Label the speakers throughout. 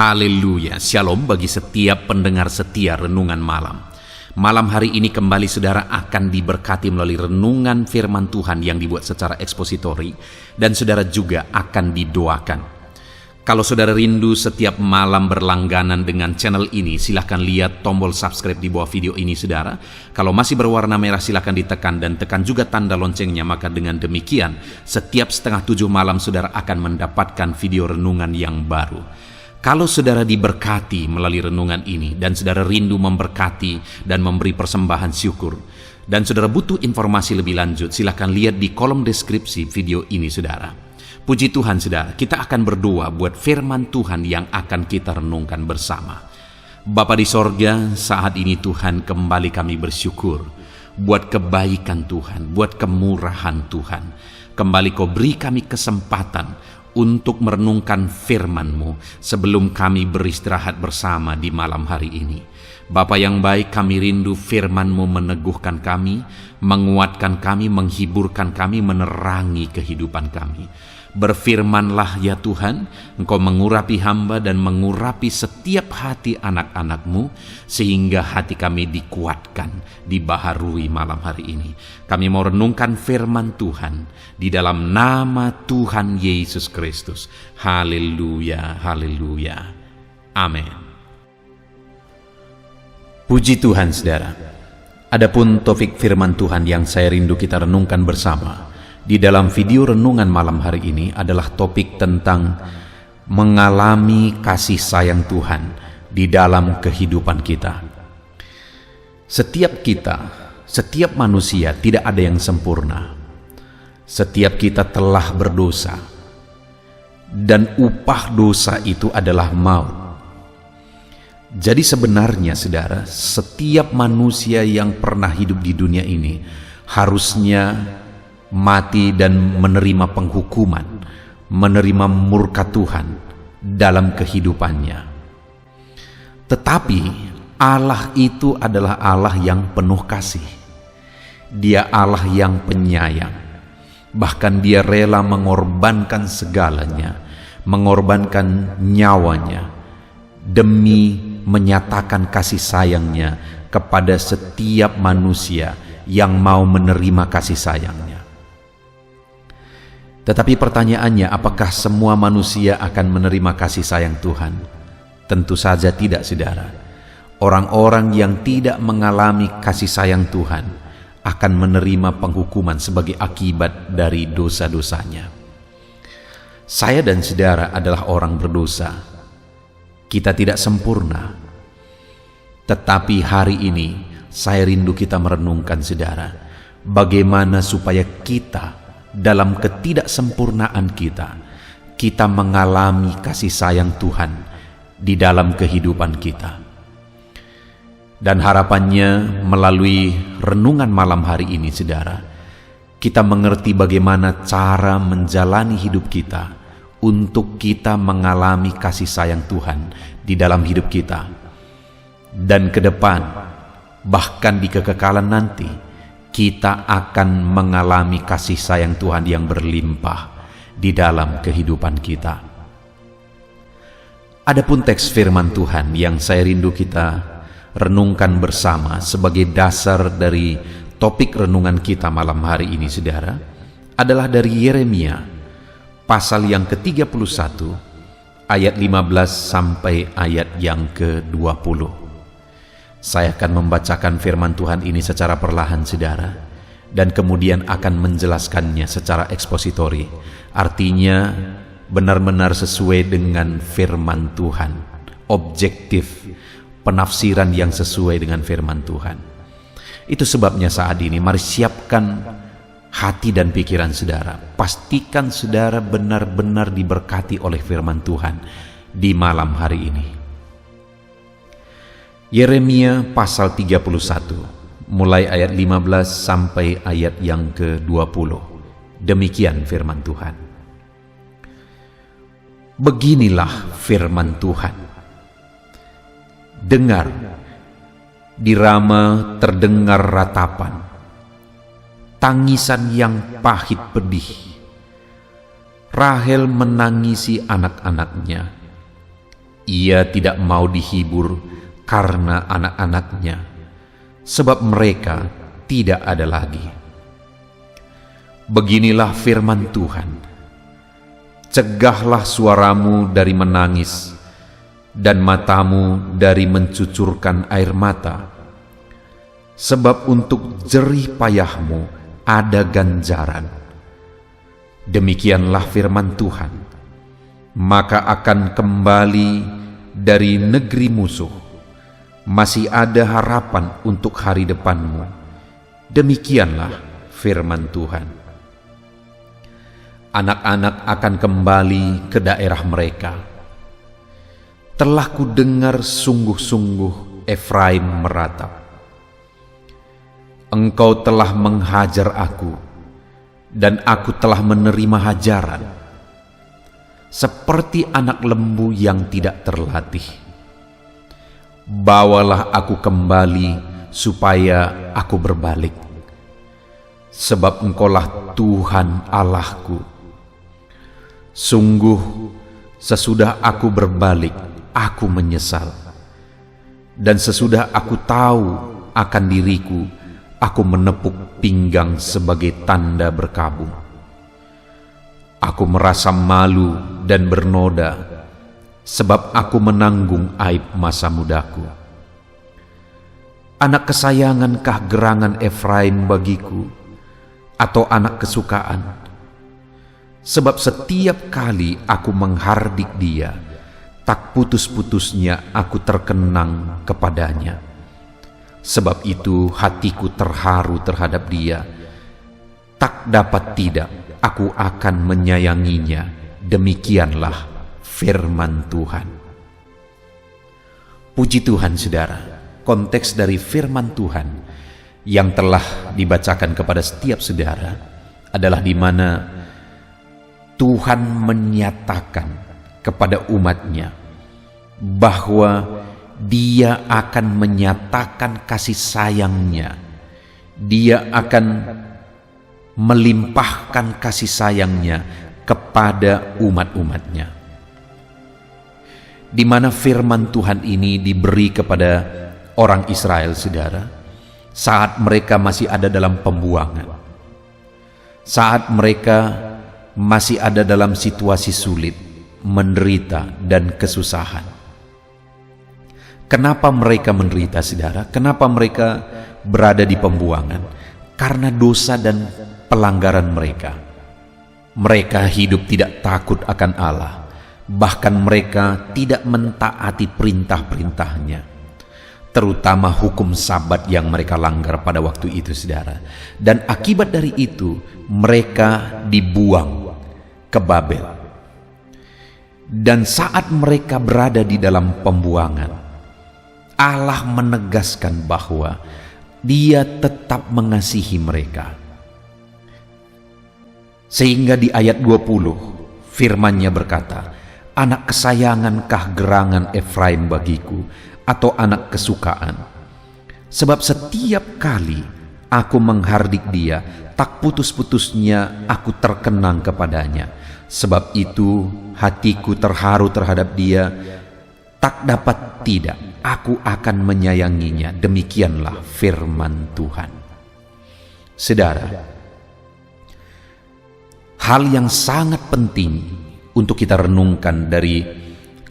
Speaker 1: Haleluya, shalom bagi setiap pendengar setia Renungan Malam. Malam hari ini kembali saudara akan diberkati melalui renungan firman Tuhan yang dibuat secara ekspositori, dan saudara juga akan didoakan. Kalau saudara rindu setiap malam berlangganan dengan channel ini, silahkan lihat tombol subscribe di bawah video ini saudara. Kalau masih berwarna merah silahkan ditekan dan tekan juga tanda loncengnya, maka dengan demikian setiap 6:30 malam saudara akan mendapatkan video renungan yang baru. Kalau saudara diberkati melalui renungan ini dan saudara rindu memberkati dan memberi persembahan syukur, dan saudara butuh informasi lebih lanjut, silakan lihat di kolom deskripsi video ini saudara. Puji Tuhan saudara, kita akan berdoa buat firman Tuhan yang akan kita renungkan bersama. Bapa di sorga, saat ini Tuhan kembali kami bersyukur buat kebaikan Tuhan, buat kemurahan Tuhan. Kembali Kau beri kami kesempatan untuk merenungkan firman-Mu sebelum kami beristirahat bersama di malam hari ini. Bapa yang baik, kami rindu firman-Mu meneguhkan kami, menguatkan kami, menghiburkan kami, menerangi kehidupan kami. Berfirmanlah ya Tuhan, Engkau mengurapi hamba dan mengurapi setiap hati anak-anak-Mu, sehingga hati kami dikuatkan, dibaharui malam hari ini. Kami mau renungkan firman Tuhan di dalam nama Tuhan Yesus Kristus. Haleluya, haleluya. Amin. Puji Tuhan saudara. Adapun topik firman Tuhan yang saya rindu kita renungkan bersama di dalam video renungan malam hari ini adalah topik tentang mengalami kasih sayang Tuhan di dalam kehidupan kita. Setiap kita, setiap manusia tidak ada yang sempurna. Setiap kita telah berdosa, dan upah dosa itu adalah maut. Jadi sebenarnya saudara, setiap manusia yang pernah hidup di dunia ini harusnya mati dan menerima penghukuman, menerima murka Tuhan dalam kehidupannya. Tetapi Allah itu adalah Allah yang penuh kasih. Dia Allah yang penyayang. Bahkan Dia rela mengorbankan segalanya, mengorbankan nyawanya demi menyatakan kasih sayangnya kepada setiap manusia yang mau menerima kasih sayangnya. Tetapi pertanyaannya, apakah semua manusia akan menerima kasih sayang Tuhan? Tentu saja tidak saudara. Orang-orang yang tidak mengalami kasih sayang Tuhan akan menerima penghukuman sebagai akibat dari dosa-dosanya. Saya dan saudara adalah orang berdosa. Kita tidak sempurna. Tetapi hari ini saya rindu kita merenungkan saudara, bagaimana supaya kita dalam ketidaksempurnaan kita mengalami kasih sayang Tuhan di dalam kehidupan kita. Dan harapannya melalui renungan malam hari ini saudara, kita mengerti bagaimana cara menjalani hidup kita untuk kita mengalami kasih sayang Tuhan di dalam hidup kita. Dan ke depan, bahkan di kekekalan nanti, kita akan mengalami kasih sayang Tuhan yang berlimpah di dalam kehidupan kita. Adapun teks firman Tuhan yang saya rindu kita renungkan bersama sebagai dasar dari topik renungan kita malam hari ini saudara, adalah dari Yeremia pasal yang ke-31 ayat 15 sampai ayat yang ke-20. Saya akan membacakan firman Tuhan ini secara perlahan saudara, dan kemudian akan menjelaskannya secara ekspositori. Artinya benar-benar sesuai dengan firman Tuhan, objektif, penafsiran yang sesuai dengan firman Tuhan. Itu sebabnya saat ini mari siapkan hati dan pikiran saudara. Pastikan saudara benar-benar diberkati oleh firman Tuhan di malam hari ini. Yeremia pasal 31 mulai ayat 15 sampai ayat yang ke-20. Demikian firman Tuhan. Beginilah firman Tuhan. Dengar, di Rama terdengar ratapan, tangisan yang pahit pedih. Rahel menangisi anak-anaknya. Ia tidak mau dihibur karena anak-anaknya, sebab mereka tidak ada lagi. Beginilah firman Tuhan: cegahlah suaramu dari menangis, dan matamu dari mencucurkan air mata, sebab untuk jerih payahmu ada ganjaran. Demikianlah firman Tuhan: maka akan kembali dari negeri musuh, masih ada harapan untuk hari depanmu. Demikianlah firman Tuhan. Anak-anak akan kembali ke daerah mereka. Telah kudengar sungguh-sungguh Efraim meratap. Engkau telah menghajar aku, dan aku telah menerima hajaran, seperti anak lembu yang tidak terlatih. Bawalah aku kembali supaya aku berbalik, sebab Engkaulah Tuhan Allahku. Sungguh sesudah aku berbalik, aku menyesal, dan sesudah aku tahu akan diriku, aku menepuk pinggang sebagai tanda berkabung. Aku merasa malu dan bernoda, sebab aku menanggung aib masa mudaku. Anak kesayangankah gerangan Efraim bagiku, atau anak kesukaan? Sebab setiap kali aku menghardik dia, tak putus-putusnya aku terkenang kepadanya. Sebab itu hatiku terharu terhadap dia, tak dapat tidak aku akan menyayanginya. Demikianlah firman Tuhan. Puji Tuhan, saudara. Konteks dari firman Tuhan yang telah dibacakan kepada setiap saudara adalah di mana Tuhan menyatakan kepada umatnya bahwa Dia akan menyatakan kasih sayangnya. Dia akan melimpahkan kasih sayangnya kepada umat-umatnya. Di mana firman Tuhan ini diberi kepada orang Israel, saudara, saat mereka masih ada dalam pembuangan, saat mereka masih ada dalam situasi sulit, menderita, dan kesusahan. Kenapa mereka menderita, saudara? Kenapa mereka berada di pembuangan? Karena dosa dan pelanggaran mereka. Mereka hidup tidak takut akan Allah, bahkan mereka tidak mentaati perintah-perintahnya, terutama hukum Sabat yang mereka langgar pada waktu itu, saudara. Dan akibat dari itu mereka dibuang ke Babel. Dan saat mereka berada di dalam pembuangan, Allah menegaskan bahwa Dia tetap mengasihi mereka. Sehingga di ayat 20 firman-Nya berkata, anak kesayangankah gerangan Efraim bagiku, atau anak kesukaan? Sebab setiap kali aku menghardik dia, tak putus-putusnya aku terkenang kepadanya. Sebab itu hatiku terharu terhadap dia, tak dapat tidak aku akan menyayanginya. Demikianlah firman Tuhan. Saudara, hal yang sangat penting untuk kita renungkan dari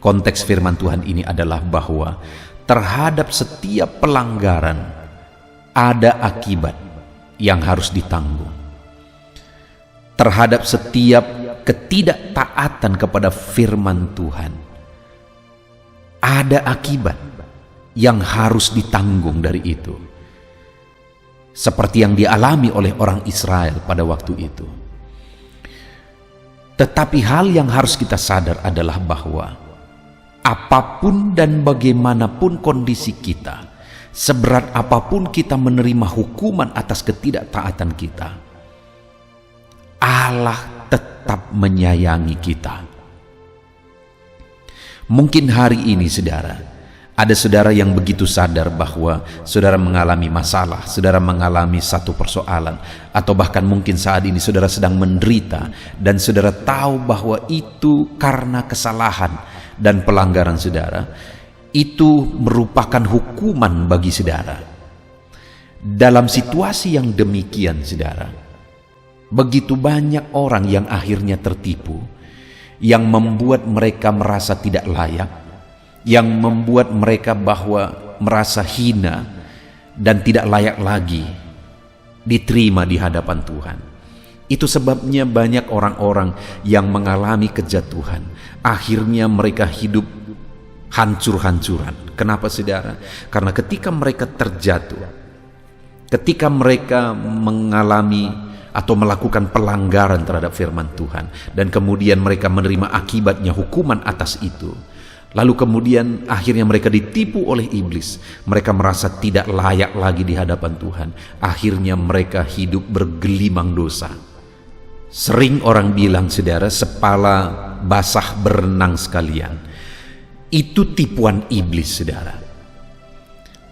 Speaker 1: konteks firman Tuhan ini adalah bahwa terhadap setiap pelanggaran ada akibat yang harus ditanggung. Terhadap setiap ketidaktaatan kepada firman Tuhan ada akibat yang harus ditanggung dari itu, seperti yang dialami oleh orang Israel pada waktu itu. Tetapi hal yang harus kita sadar adalah bahwa apapun dan bagaimanapun kondisi kita, seberat apapun kita menerima hukuman atas ketidaktaatan kita, Allah tetap menyayangi kita. Mungkin hari ini, saudara, ada saudara yang begitu sadar bahwa saudara mengalami masalah, saudara mengalami satu persoalan, atau bahkan mungkin saat ini saudara sedang menderita dan saudara tahu bahwa itu karena kesalahan dan pelanggaran saudara, itu merupakan hukuman bagi saudara. Dalam situasi yang demikian saudara, begitu banyak orang yang akhirnya tertipu, yang membuat mereka merasa tidak layak, yang membuat mereka bahwa merasa hina dan tidak layak lagi diterima di hadapan Tuhan. Itu sebabnya banyak orang-orang yang mengalami kejatuhan, akhirnya mereka hidup hancur-hancuran. Kenapa saudara? Karena ketika mereka terjatuh, ketika mereka mengalami atau melakukan pelanggaran terhadap firman Tuhan, dan kemudian mereka menerima akibatnya hukuman atas itu, lalu kemudian akhirnya mereka ditipu oleh iblis, mereka merasa tidak layak lagi di hadapan Tuhan, akhirnya mereka hidup bergelimang dosa. Sering orang bilang saudara, sepala basah berenang sekalian. Itu tipuan iblis saudara.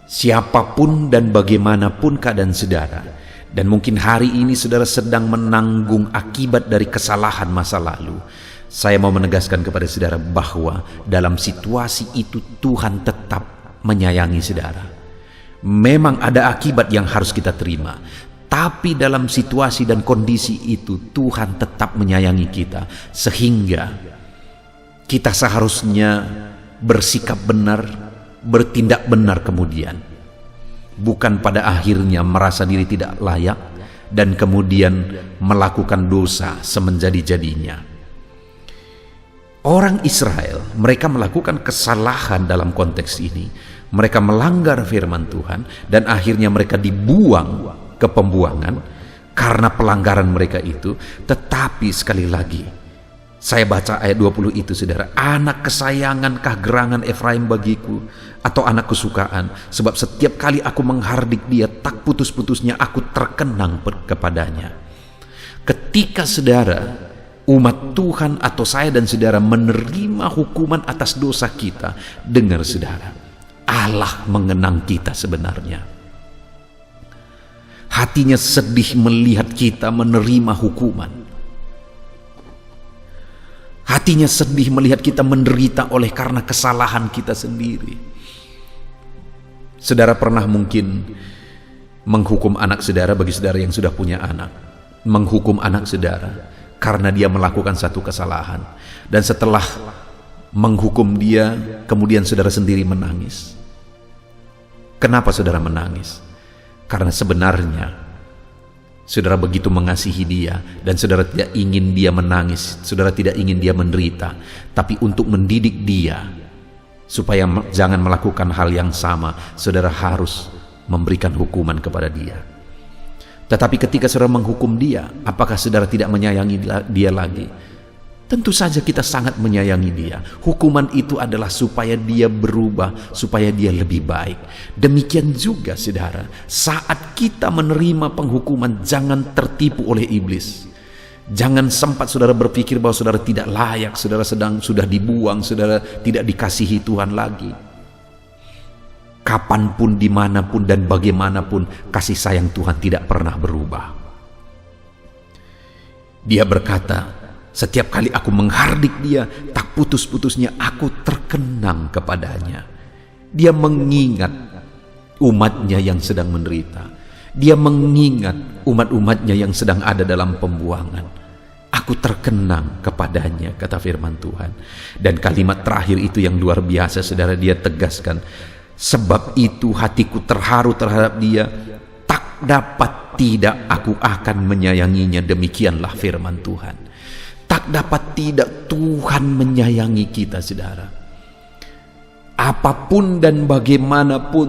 Speaker 1: Siapapun dan bagaimanapun keadaan saudara, dan mungkin hari ini saudara sedang menanggung akibat dari kesalahan masa lalu, saya mau menegaskan kepada saudara bahwa dalam situasi itu Tuhan tetap menyayangi saudara. Memang ada akibat yang harus kita terima, tapi dalam situasi dan kondisi itu Tuhan tetap menyayangi kita, sehingga kita seharusnya bersikap benar, bertindak benar kemudian, bukan pada akhirnya merasa diri tidak layak dan kemudian melakukan dosa semenjadi-jadinya. Orang Israel, mereka melakukan kesalahan dalam konteks ini. Mereka melanggar firman Tuhan dan akhirnya mereka dibuang ke pembuangan karena pelanggaran mereka itu. Tetapi sekali lagi, saya baca ayat 20 itu saudara, anak kesayangan kah gerangan Efraim bagiku, atau anak kesukaan, sebab setiap kali aku menghardik dia, tak putus-putusnya aku terkenang kepadanya. Ketika saudara, umat Tuhan atau saya dan saudara menerima hukuman atas dosa kita, dengar saudara, Allah mengenang kita sebenarnya. Hatinya sedih melihat kita menerima hukuman. Hatinya sedih melihat kita menderita oleh karena kesalahan kita sendiri. Saudara pernah mungkin menghukum anak saudara, bagi saudara yang sudah punya anak, menghukum anak saudara karena dia melakukan satu kesalahan, dan setelah menghukum dia, kemudian saudara sendiri menangis. Kenapa saudara menangis? Karena sebenarnya saudara begitu mengasihi dia, dan saudara tidak ingin dia menangis, saudara tidak ingin dia menderita, tapi untuk mendidik dia supaya jangan melakukan hal yang sama, saudara harus memberikan hukuman kepada dia. Tetapi ketika saudara menghukum dia, apakah saudara tidak menyayangi dia lagi? Tentu saja kita sangat menyayangi dia. Hukuman itu adalah supaya dia berubah, supaya dia lebih baik. Demikian juga saudara, saat kita menerima penghukuman, jangan tertipu oleh iblis. Jangan sempat saudara berpikir bahwa saudara tidak layak, saudara sudah dibuang, saudara tidak dikasihi Tuhan lagi. Kapanpun, dimanapun, dan bagaimanapun, kasih sayang Tuhan tidak pernah berubah. Dia berkata, setiap kali aku menghardik dia, tak putus-putusnya aku terkenang kepadanya. Dia mengingat umatnya yang sedang menderita. Dia mengingat umat-umatnya yang sedang ada dalam pembuangan. Aku terkenang kepadanya, kata firman Tuhan. Dan kalimat terakhir itu yang luar biasa saudara, dia tegaskan, sebab itu hatiku terharu terhadap dia, tak dapat tidak aku akan menyayanginya. Demikianlah firman Tuhan. Tak dapat tidak Tuhan menyayangi kita saudara. Apapun dan bagaimanapun,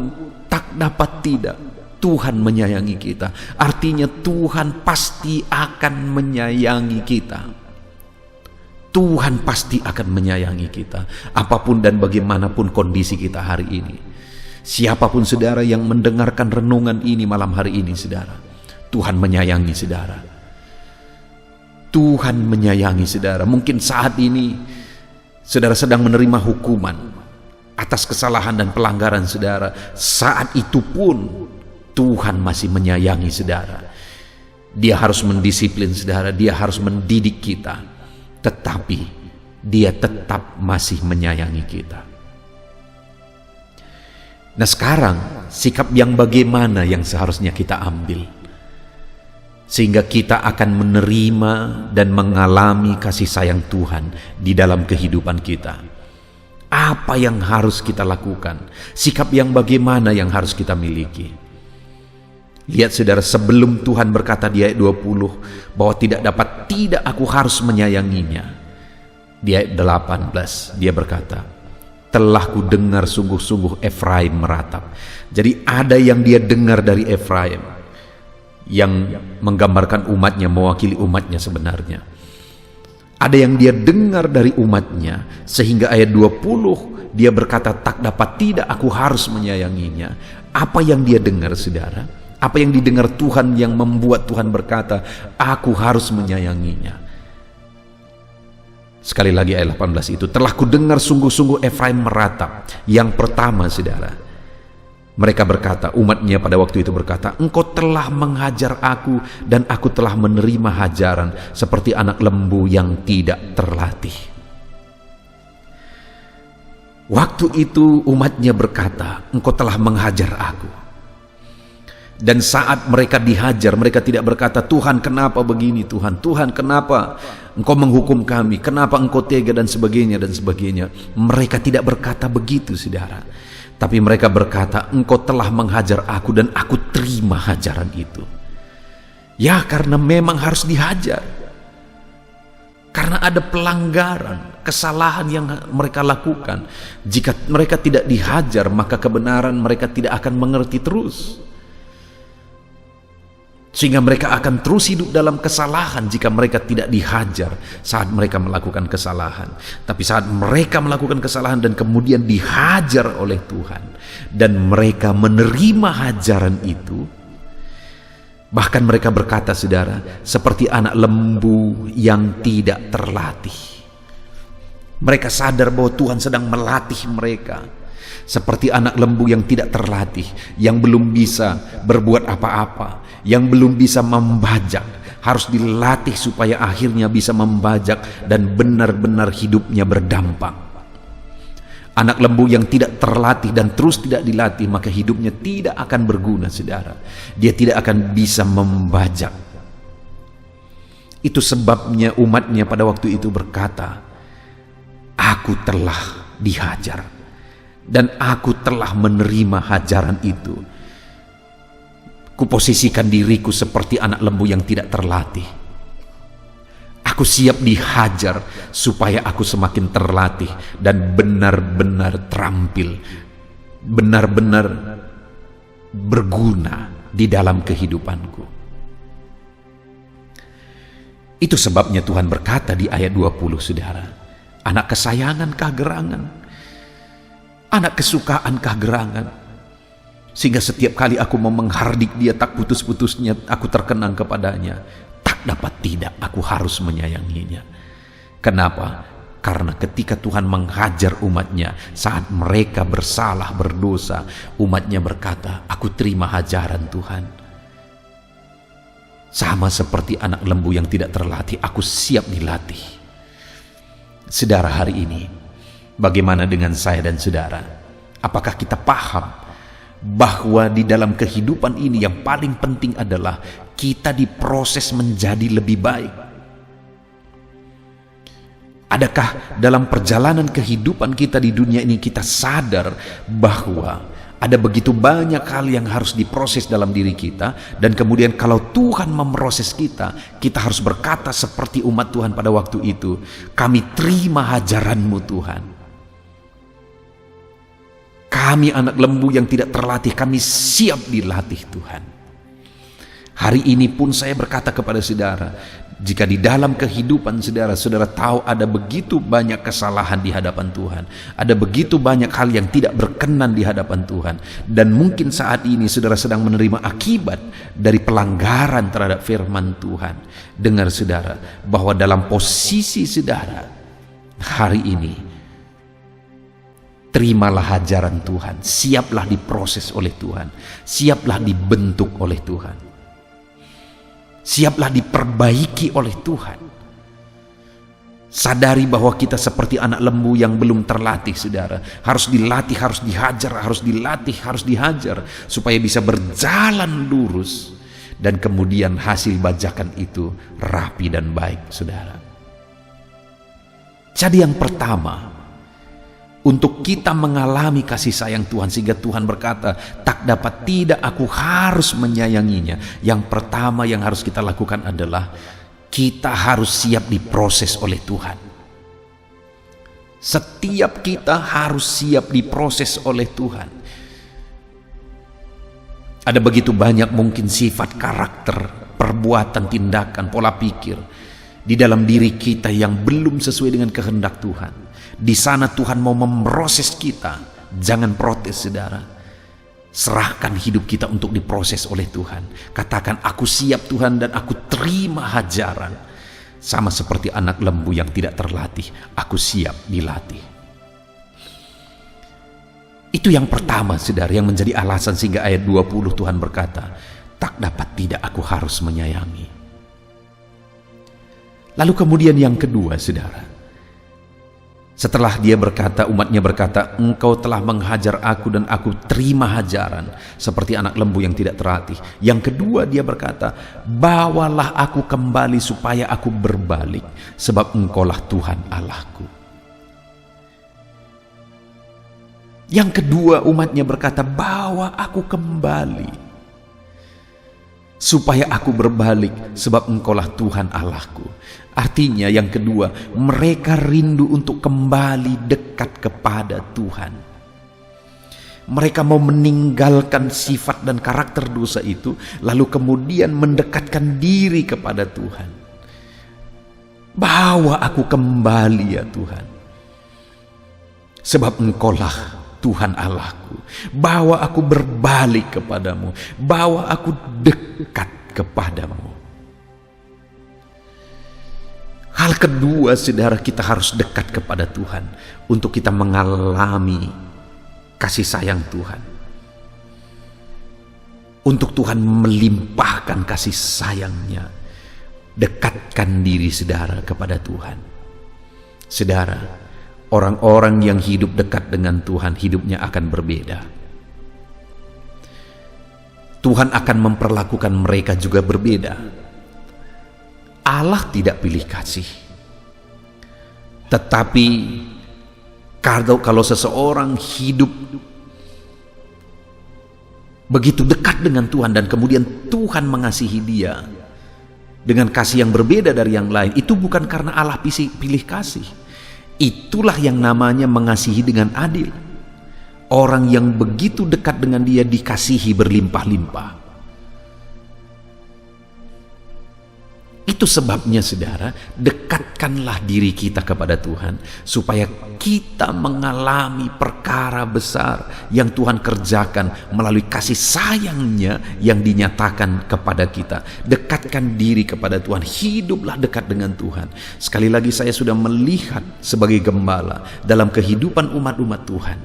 Speaker 1: tak dapat tidak Tuhan menyayangi kita. Artinya Tuhan pasti akan menyayangi kita. Tuhan pasti akan menyayangi kita, apapun dan bagaimanapun kondisi kita hari ini. Siapapun saudara yang mendengarkan renungan ini malam hari ini saudara, Tuhan menyayangi saudara. Tuhan menyayangi saudara. Mungkin saat ini saudara sedang menerima hukuman atas kesalahan dan pelanggaran saudara. Saat itu pun Tuhan masih menyayangi saudara. Dia harus mendisiplin saudara, dia harus mendidik kita. Tetapi Dia tetap masih menyayangi kita. Nah sekarang, sikap yang bagaimana yang seharusnya kita ambil? Sehingga kita akan menerima dan mengalami kasih sayang Tuhan di dalam kehidupan kita. Apa yang harus kita lakukan? Sikap yang bagaimana yang harus kita miliki? Lihat saudara, sebelum Tuhan berkata di ayat 20 bahwa tidak aku harus menyayanginya. Di ayat 18 dia berkata, telah ku dengar sungguh-sungguh Efraim meratap. Jadi ada yang dia dengar dari Efraim yang menggambarkan umatnya, mewakili umatnya sebenarnya. Ada yang dia dengar dari umatnya, sehingga ayat 20 dia berkata tidak aku harus menyayanginya. Apa yang dia dengar saudara? Apa yang didengar Tuhan yang membuat Tuhan berkata aku harus menyayanginya? Sekali lagi ayat 18 itu, telah ku dengar sungguh-sungguh Efraim meratap. Yang pertama saudara, mereka berkata, umatnya pada waktu itu berkata, engkau telah menghajar aku dan aku telah menerima hajaran seperti anak lembu yang tidak terlatih. Waktu itu umatnya berkata, engkau telah menghajar aku. Dan saat mereka dihajar, mereka tidak berkata, Tuhan kenapa begini Tuhan? Tuhan kenapa engkau menghukum kami? Kenapa engkau tega? Dan sebagainya dan sebagainya. Mereka tidak berkata begitu saudara. Tapi mereka berkata, engkau telah menghajar aku dan aku terima hajaran itu. Ya karena memang harus dihajar. Karena ada pelanggaran, kesalahan yang mereka lakukan. Jika mereka tidak dihajar, maka kebenaran mereka tidak akan mengerti terus. Sehingga mereka akan terus hidup dalam kesalahan jika mereka tidak dihajar saat mereka melakukan kesalahan. Tapi saat mereka melakukan kesalahan dan kemudian dihajar oleh Tuhan, dan mereka menerima hajaran itu, bahkan mereka berkata saudara, seperti anak lembu yang tidak terlatih. Mereka sadar bahwa Tuhan sedang melatih mereka. Seperti anak lembu yang tidak terlatih, yang belum bisa berbuat apa-apa, yang belum bisa membajak, harus dilatih supaya akhirnya bisa membajak dan benar-benar hidupnya berdampak. Anak lembu yang tidak terlatih dan terus tidak dilatih, maka hidupnya tidak akan berguna saudara. Dia tidak akan bisa membajak. Itu sebabnya umatnya pada waktu itu berkata, aku telah dihajar dan aku telah menerima hajaran itu. Kuposisikan diriku seperti anak lembu yang tidak terlatih. Aku siap dihajar supaya aku semakin terlatih dan benar-benar terampil, benar-benar berguna di dalam kehidupanku. Itu sebabnya Tuhan berkata di ayat 20 saudara, anak kesayangankah gerangan? Anak kesukaankah gerangan? Sehingga setiap kali aku mau menghardik dia, tak putus-putusnya aku terkenang kepadanya. Tak dapat tidak, aku harus menyayanginya. Kenapa? Karena ketika Tuhan menghajar umatnya saat mereka bersalah, berdosa, umatnya berkata, aku terima hajaran Tuhan. Sama seperti anak lembu yang tidak terlatih, aku siap dilatih. Saudara, hari ini bagaimana dengan saya dan saudara? Apakah kita paham bahwa di dalam kehidupan ini yang paling penting adalah kita diproses menjadi lebih baik? Adakah dalam perjalanan kehidupan kita di dunia ini kita sadar bahwa ada begitu banyak hal yang harus diproses dalam diri kita, dan kemudian kalau Tuhan memproses kita, kita harus berkata seperti umat Tuhan pada waktu itu, kami terima hajaran-Mu Tuhan. Kami anak lembu yang tidak terlatih, kami siap dilatih Tuhan. Hari ini pun saya berkata kepada saudara, jika di dalam kehidupan saudara, saudara tahu ada begitu banyak kesalahan di hadapan Tuhan, ada begitu banyak hal yang tidak berkenan di hadapan Tuhan, dan mungkin saat ini saudara sedang menerima akibat dari pelanggaran terhadap firman Tuhan. Dengar saudara, bahwa dalam posisi saudara hari ini, terimalah hajaran Tuhan, siaplah diproses oleh Tuhan, siaplah dibentuk oleh Tuhan, siaplah diperbaiki oleh Tuhan. Sadari bahwa kita seperti anak lembu yang belum terlatih, saudara. Harus dilatih, harus dihajar, harus dilatih, harus dihajar, supaya bisa berjalan lurus. Dan kemudian hasil bajakan itu rapi dan baik, saudara. Jadi yang pertama, untuk kita mengalami kasih sayang Tuhan, sehingga Tuhan berkata, tak dapat tidak, aku harus menyayanginya. Yang pertama yang harus kita lakukan adalah kita harus siap diproses oleh Tuhan. Setiap kita harus siap diproses oleh Tuhan. Ada begitu banyak mungkin sifat, karakter, perbuatan, tindakan, pola pikir di dalam diri kita yang belum sesuai dengan kehendak Tuhan. Di sana Tuhan mau memproses kita. Jangan protes, saudara. Serahkan hidup kita untuk diproses oleh Tuhan. Katakan, aku siap Tuhan dan aku terima hajaran. Sama seperti anak lembu yang tidak terlatih, aku siap dilatih. Itu yang pertama, saudara, yang menjadi alasan sehingga ayat 20 Tuhan berkata, tak dapat tidak, aku harus menyayangi. Lalu kemudian yang kedua, saudara, setelah dia berkata, umatnya berkata, engkau telah menghajar aku dan aku terima hajaran, seperti anak lembu yang tidak terlatih. Yang kedua dia berkata, bawalah aku kembali supaya aku berbalik, sebab engkaulah Tuhan Allahku. Yang kedua umatnya berkata, bawa aku kembali supaya aku berbalik, sebab engkaulah Tuhan Allahku. Artinya yang kedua, mereka rindu untuk kembali dekat kepada Tuhan. Mereka mau meninggalkan sifat dan karakter dosa itu, lalu kemudian mendekatkan diri kepada Tuhan. Bawa aku kembali ya Tuhan, sebab engkaulah Tuhan Allahku. Bawa aku berbalik kepadamu, bawa aku dekat kepadamu. Hal kedua, saudara, kita harus dekat kepada Tuhan untuk kita mengalami kasih sayang Tuhan. Untuk Tuhan melimpahkan kasih sayangnya, dekatkan diri saudara kepada Tuhan. Saudara, orang-orang yang hidup dekat dengan Tuhan, hidupnya akan berbeda. Tuhan akan memperlakukan mereka juga berbeda. Allah tidak pilih kasih. Tetapi kalau seseorang hidup begitu dekat dengan Tuhan dan kemudian Tuhan mengasihi dia dengan kasih yang berbeda dari yang lain, itu bukan karena Allah pilih kasih. Itulah yang namanya mengasihi dengan adil. Orang yang begitu dekat dengan dia dikasihi berlimpah-limpah. Itu sebabnya, saudara, dekatkanlah diri kita kepada Tuhan supaya kita mengalami perkara besar yang Tuhan kerjakan melalui kasih sayangnya yang dinyatakan kepada kita. Dekatkan diri kepada Tuhan, hiduplah dekat dengan Tuhan. Sekali lagi, saya sudah melihat sebagai gembala dalam kehidupan umat-umat Tuhan,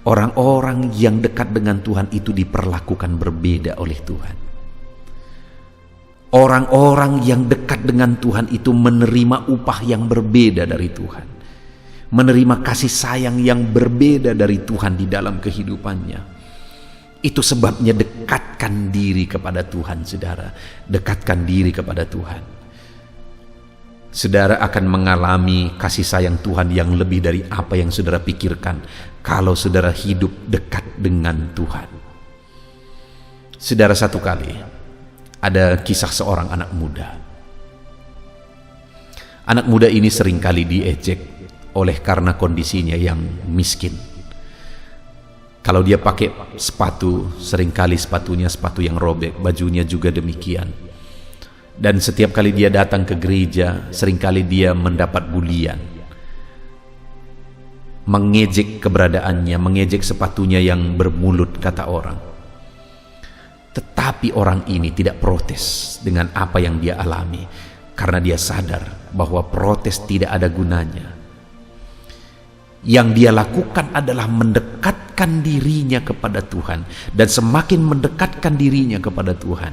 Speaker 1: orang-orang yang dekat dengan Tuhan itu diperlakukan berbeda oleh Tuhan. Orang-orang yang dekat dengan Tuhan itu menerima upah yang berbeda dari Tuhan, menerima kasih sayang yang berbeda dari Tuhan di dalam kehidupannya. Itu sebabnya dekatkan diri kepada Tuhan, saudara. Dekatkan diri kepada Tuhan. Saudara akan mengalami kasih sayang Tuhan yang lebih dari apa yang saudara pikirkan kalau saudara hidup dekat dengan Tuhan. Saudara, satu kali ada kisah seorang anak muda. Anak muda ini seringkali diejek oleh karena kondisinya yang miskin. Kalau dia pakai sepatu, seringkali sepatunya sepatu yang robek, bajunya juga demikian. Dan setiap kali dia datang ke gereja, seringkali dia mendapat bulian, mengejek keberadaannya, mengejek sepatunya yang bermulut, kata orang. Tetapi orang ini tidak protes dengan apa yang dia alami, karena dia sadar bahwa protes tidak ada gunanya. Yang dia lakukan adalah mendekatkan dirinya kepada Tuhan, dan semakin mendekatkan dirinya kepada Tuhan,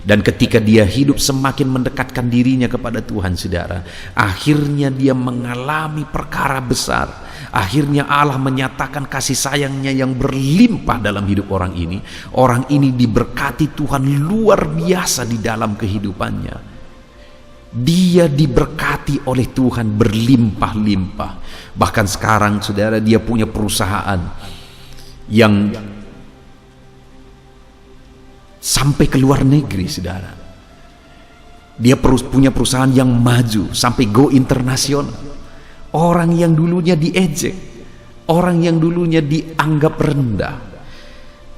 Speaker 1: Dan ketika dia hidup semakin mendekatkan dirinya kepada Tuhan, saudara, akhirnya dia mengalami perkara besar. Akhirnya Allah menyatakan kasih sayangnya yang berlimpah dalam hidup orang ini. Orang ini diberkati Tuhan luar biasa di dalam kehidupannya. Dia diberkati oleh Tuhan berlimpah-limpah. Bahkan sekarang, saudara, dia punya perusahaan yang sampai ke luar negeri, saudara. Dia punya perusahaan yang maju sampai go internasional. Orang yang dulunya diejek, orang yang dulunya dianggap rendah,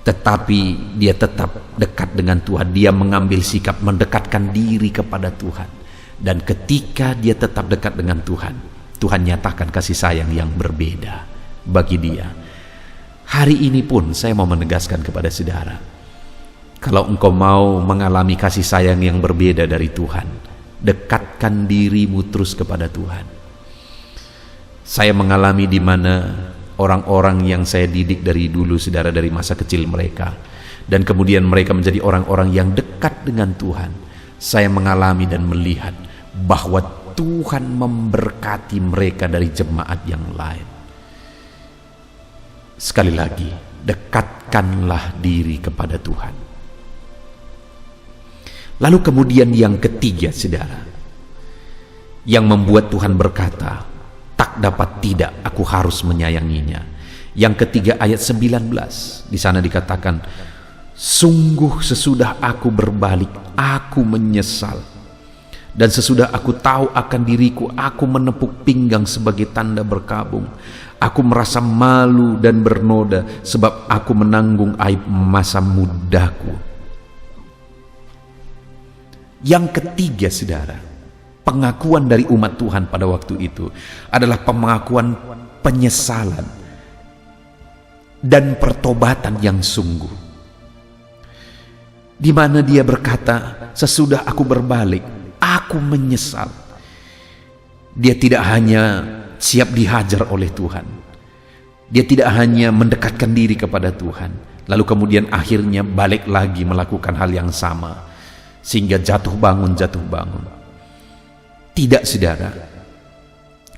Speaker 1: tetapi dia tetap dekat dengan Tuhan. Dia mengambil sikap mendekatkan diri kepada Tuhan. Dan ketika dia tetap dekat dengan Tuhan, Tuhan nyatakan kasih sayang yang berbeda bagi dia. Hari ini pun saya mau menegaskan kepada saudara, kalau engkau mau mengalami kasih sayang yang berbeda dari Tuhan, dekatkan dirimu terus kepada Tuhan. Saya mengalami di mana orang-orang yang saya didik dari dulu, saudara, dari masa kecil mereka, dan kemudian mereka menjadi orang-orang yang dekat dengan Tuhan. Saya mengalami dan melihat bahwa Tuhan memberkati mereka dari jemaat yang lain. Sekali lagi, dekatkanlah diri kepada Tuhan. Lalu kemudian yang ketiga, saudara, yang membuat Tuhan berkata, tak dapat tidak, aku harus menyayanginya. Yang ketiga, ayat 19, di sana dikatakan, sungguh sesudah aku berbalik, aku menyesal. Dan sesudah aku tahu akan diriku, aku menepuk pinggang sebagai tanda berkabung. Aku merasa malu dan bernoda, sebab aku menanggung aib masa mudaku. Yang ketiga, saudara, pengakuan dari umat Tuhan pada waktu itu adalah pengakuan penyesalan dan pertobatan yang sungguh, di mana dia berkata, sesudah aku berbalik, aku menyesal. Dia tidak hanya siap dihajar oleh Tuhan, dia tidak hanya mendekatkan diri kepada Tuhan, lalu kemudian akhirnya balik lagi melakukan hal yang sama, sehingga jatuh bangun. Tidak, saudara.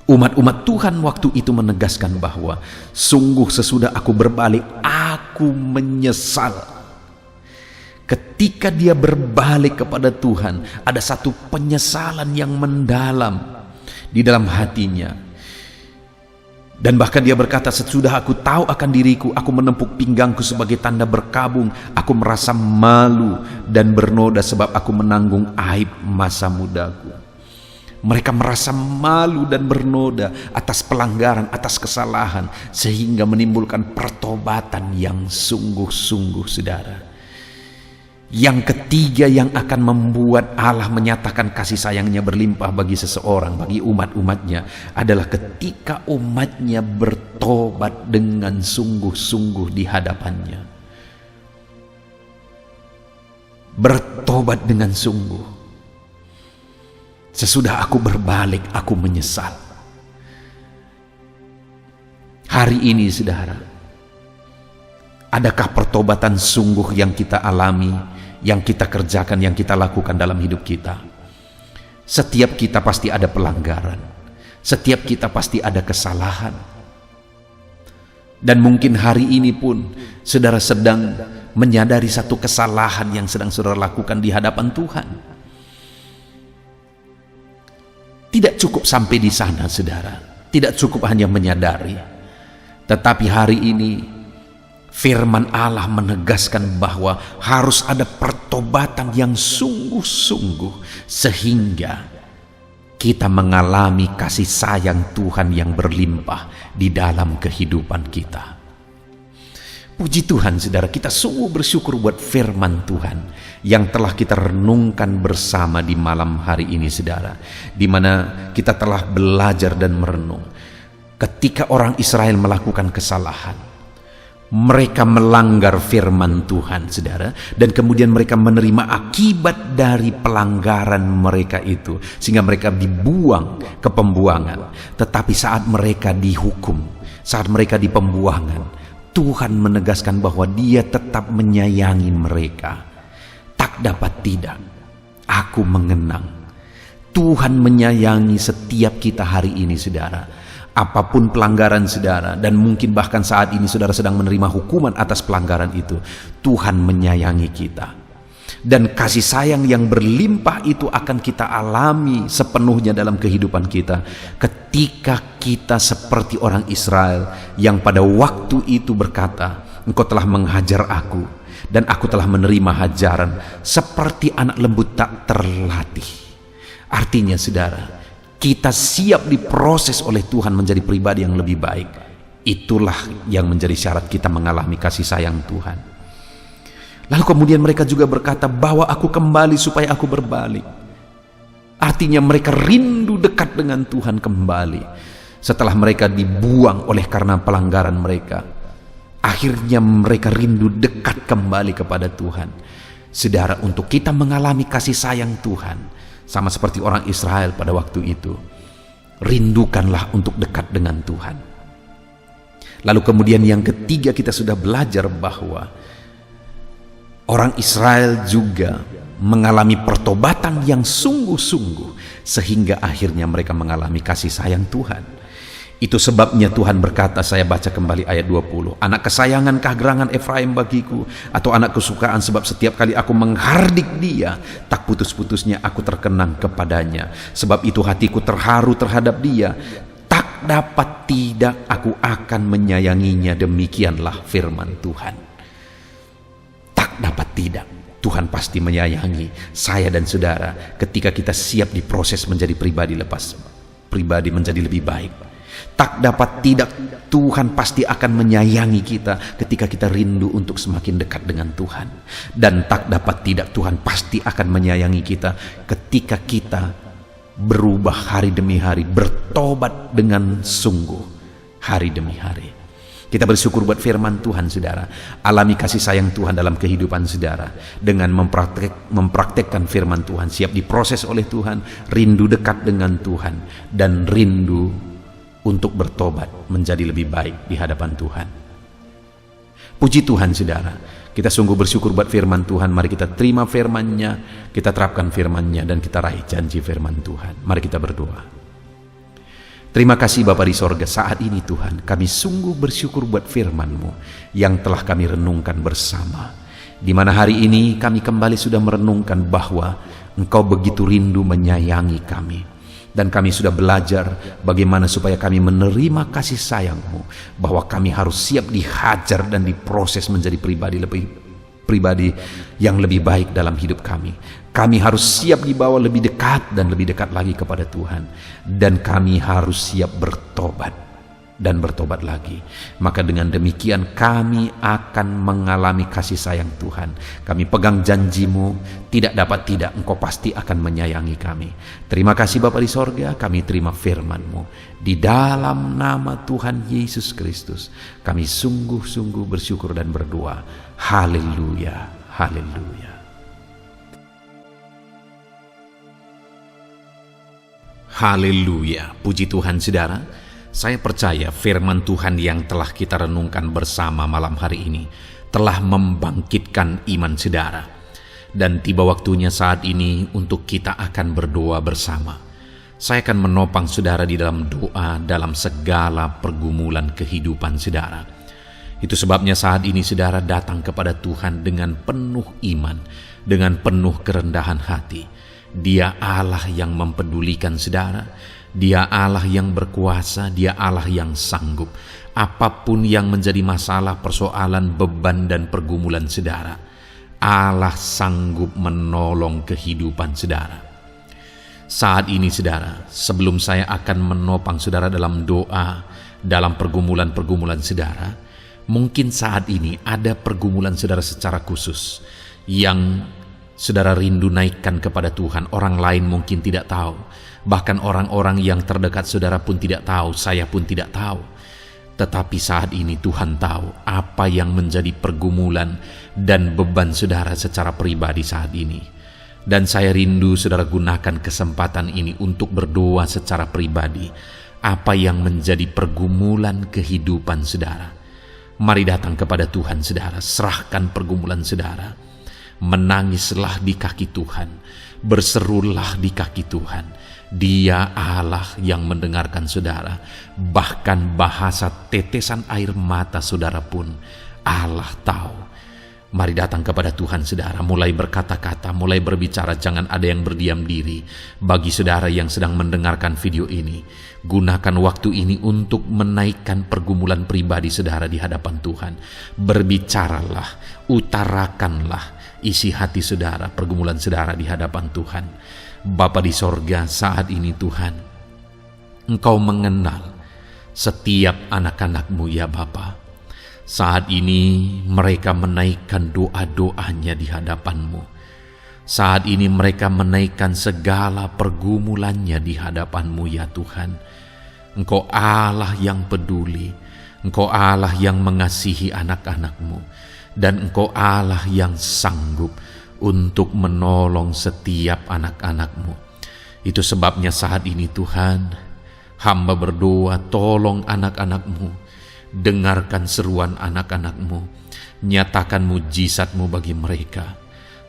Speaker 1: Umat-umat Tuhan waktu itu menegaskan bahwa sungguh sesudah aku berbalik, aku menyesal. Ketika dia berbalik kepada Tuhan, ada satu penyesalan yang mendalam di dalam hatinya. Dan bahkan dia berkata, sesudah aku tahu akan diriku, aku menempuk pinggangku sebagai tanda berkabung. Aku merasa malu dan bernoda sebab aku menanggung aib masa mudaku. Mereka merasa malu dan bernoda atas pelanggaran, atas kesalahan, sehingga menimbulkan pertobatan yang sungguh-sungguh, saudara. Yang ketiga yang akan membuat Allah menyatakan kasih sayangnya berlimpah bagi seseorang, bagi umat-umatnya, adalah ketika umatnya bertobat dengan sungguh-sungguh di hadapannya. Bertobat dengan sungguh. Sesudah aku berbalik, aku menyesal. Hari ini, saudara, adakah pertobatan sungguh yang kita alami, yang kita kerjakan, yang kita lakukan dalam hidup kita? Setiap kita pasti ada pelanggaran, setiap kita pasti ada kesalahan. Dan mungkin hari ini pun saudara sedang menyadari satu kesalahan yang sedang saudara lakukan di hadapan Tuhan. Tidak cukup sampai di sana, saudara. Tidak cukup hanya menyadari, tetapi hari ini firman Allah menegaskan bahwa harus ada pertobatan yang sungguh-sungguh, sehingga kita mengalami kasih sayang Tuhan yang berlimpah di dalam kehidupan kita. Puji Tuhan, saudara, kita sungguh bersyukur buat firman Tuhan yang telah kita renungkan bersama di malam hari ini, saudara, di mana kita telah belajar dan merenung ketika orang Israel melakukan kesalahan. Mereka melanggar firman Tuhan, saudara, dan kemudian mereka menerima akibat dari pelanggaran mereka itu, sehingga mereka dibuang ke pembuangan. Tetapi saat mereka dihukum, saat mereka di pembuangan, Tuhan menegaskan bahwa Dia tetap menyayangi mereka. Tak dapat tidak, aku mengenang Tuhan menyayangi setiap kita hari ini, saudara. Apapun pelanggaran saudara, dan mungkin bahkan saat ini saudara sedang menerima hukuman atas pelanggaran itu, Tuhan menyayangi kita. Dan kasih sayang yang berlimpah itu akan kita alami sepenuhnya dalam kehidupan kita ketika kita seperti orang Israel yang pada waktu itu berkata, "Engkau telah menghajar aku, dan aku telah menerima hajaran seperti anak lembu tak terlatih." Artinya saudara, kita siap diproses oleh Tuhan menjadi pribadi yang lebih baik. Itulah yang menjadi syarat kita mengalami kasih sayang Tuhan. Lalu kemudian mereka juga berkata, "Bawa aku kembali supaya aku berbalik." Artinya mereka rindu dekat dengan Tuhan kembali. Setelah mereka dibuang oleh karena pelanggaran mereka, akhirnya mereka rindu dekat kembali kepada Tuhan. Saudara, untuk kita mengalami kasih sayang Tuhan, sama seperti orang Israel pada waktu itu, rindukanlah untuk dekat dengan Tuhan. Lalu kemudian yang ketiga, kita sudah belajar bahwa orang Israel juga mengalami pertobatan yang sungguh-sungguh sehingga akhirnya mereka mengalami kasih sayang Tuhan. Itu sebabnya Tuhan berkata, saya baca kembali ayat 20, "Anak kesayangankah gerangan Efraim bagiku, atau anak kesukaan, sebab setiap kali aku menghardik dia, tak putus-putusnya aku terkenang kepadanya. Sebab itu hatiku terharu terhadap dia, tak dapat tidak aku akan menyayanginya." Demikianlah firman Tuhan. Tak dapat tidak, Tuhan pasti menyayangi saya dan saudara ketika kita siap diproses menjadi pribadi menjadi lebih baik. Tak dapat tidak, Tuhan pasti akan menyayangi kita ketika kita rindu untuk semakin dekat dengan Tuhan. Dan tak dapat tidak, Tuhan pasti akan menyayangi kita ketika kita berubah hari demi hari, bertobat dengan sungguh hari demi hari. Kita bersyukur buat firman Tuhan, saudara. Alami kasih sayang Tuhan dalam kehidupan saudara dengan mempraktekkan firman Tuhan, siap diproses oleh Tuhan, rindu dekat dengan Tuhan, dan rindu untuk bertobat menjadi lebih baik di hadapan Tuhan. Puji Tuhan, saudara. Kita sungguh bersyukur buat firman Tuhan. Mari kita terima firman-Nya, kita terapkan firman-Nya, dan kita raih janji firman Tuhan. Mari kita berdoa. Terima kasih Bapa di sorga, saat ini Tuhan, kami sungguh bersyukur buat firman-Mu yang telah kami renungkan bersama. Di mana hari ini kami kembali sudah merenungkan bahwa Engkau begitu rindu menyayangi kami. Dan kami sudah belajar bagaimana supaya kami menerima kasih sayang-Mu, bahwa kami harus siap dihajar dan diproses menjadi pribadi yang lebih baik dalam hidup kami. Kami harus siap dibawa lebih dekat dan lebih dekat lagi kepada Tuhan. Dan kami harus siap bertobat dan bertobat lagi. Maka dengan demikian kami akan mengalami kasih sayang Tuhan. Kami pegang janji-Mu, tidak dapat tidak, Engkau pasti akan menyayangi kami. Terima kasih Bapa di sorga, kami terima firman-Mu. Di dalam nama Tuhan Yesus Kristus, kami sungguh-sungguh bersyukur dan berdoa. Haleluya, haleluya. Haleluya, puji Tuhan saudara. Saya percaya firman Tuhan yang telah kita renungkan bersama malam hari ini telah membangkitkan iman saudara. Dan tiba waktunya saat ini untuk kita akan berdoa bersama. Saya akan menopang saudara di dalam doa dalam segala pergumulan kehidupan saudara. Itu sebabnya saat ini saudara datang kepada Tuhan dengan penuh iman, dengan penuh kerendahan hati. Dia Allah yang mempedulikan saudara. Dia Allah yang berkuasa, Dia Allah yang sanggup. Apapun yang menjadi masalah, persoalan, beban, dan pergumulan saudara, Allah sanggup menolong kehidupan saudara. Saat ini saudara, sebelum saya akan menopang saudara dalam doa, dalam pergumulan-pergumulan saudara, mungkin saat ini ada pergumulan saudara secara khusus yang saudara rindu naikkan kepada Tuhan. Orang lain mungkin tidak tahu. Bahkan orang-orang yang terdekat saudara pun tidak tahu, saya pun tidak tahu. Tetapi saat ini Tuhan tahu apa yang menjadi pergumulan dan beban saudara secara pribadi saat ini. Dan saya rindu saudara gunakan kesempatan ini untuk berdoa secara pribadi. Apa yang menjadi pergumulan kehidupan saudara. Mari datang kepada Tuhan saudara, serahkan pergumulan saudara. Menangislah di kaki Tuhan, berserulah di kaki Tuhan. Dia Allah yang mendengarkan saudara. Bahkan bahasa tetesan air mata saudara pun Allah tahu. Mari datang kepada Tuhan saudara, mulai berkata-kata, mulai berbicara, jangan ada yang berdiam diri. Bagi saudara yang sedang mendengarkan video ini, gunakan waktu ini untuk menaikkan pergumulan pribadi saudara di hadapan Tuhan. Berbicaralah, utarakanlah isi hati saudara, pergumulan saudara di hadapan Tuhan. Bapa di sorga, saat ini Tuhan, Engkau mengenal setiap anak-anak-Mu ya Bapa. Saat ini mereka menaikkan doa-doanya di hadapan-Mu. Saat ini mereka menaikkan segala pergumulannya di hadapan-Mu ya Tuhan. Engkau Allah yang peduli, Engkau Allah yang mengasihi anak-anak-Mu, dan Engkau Allah yang sanggup untuk menolong setiap anak-anak-Mu. Itu sebabnya saat ini Tuhan, hamba berdoa, tolong anak-anak-Mu. Dengarkan seruan anak-anak-Mu, nyatakan mujizat-Mu bagi mereka.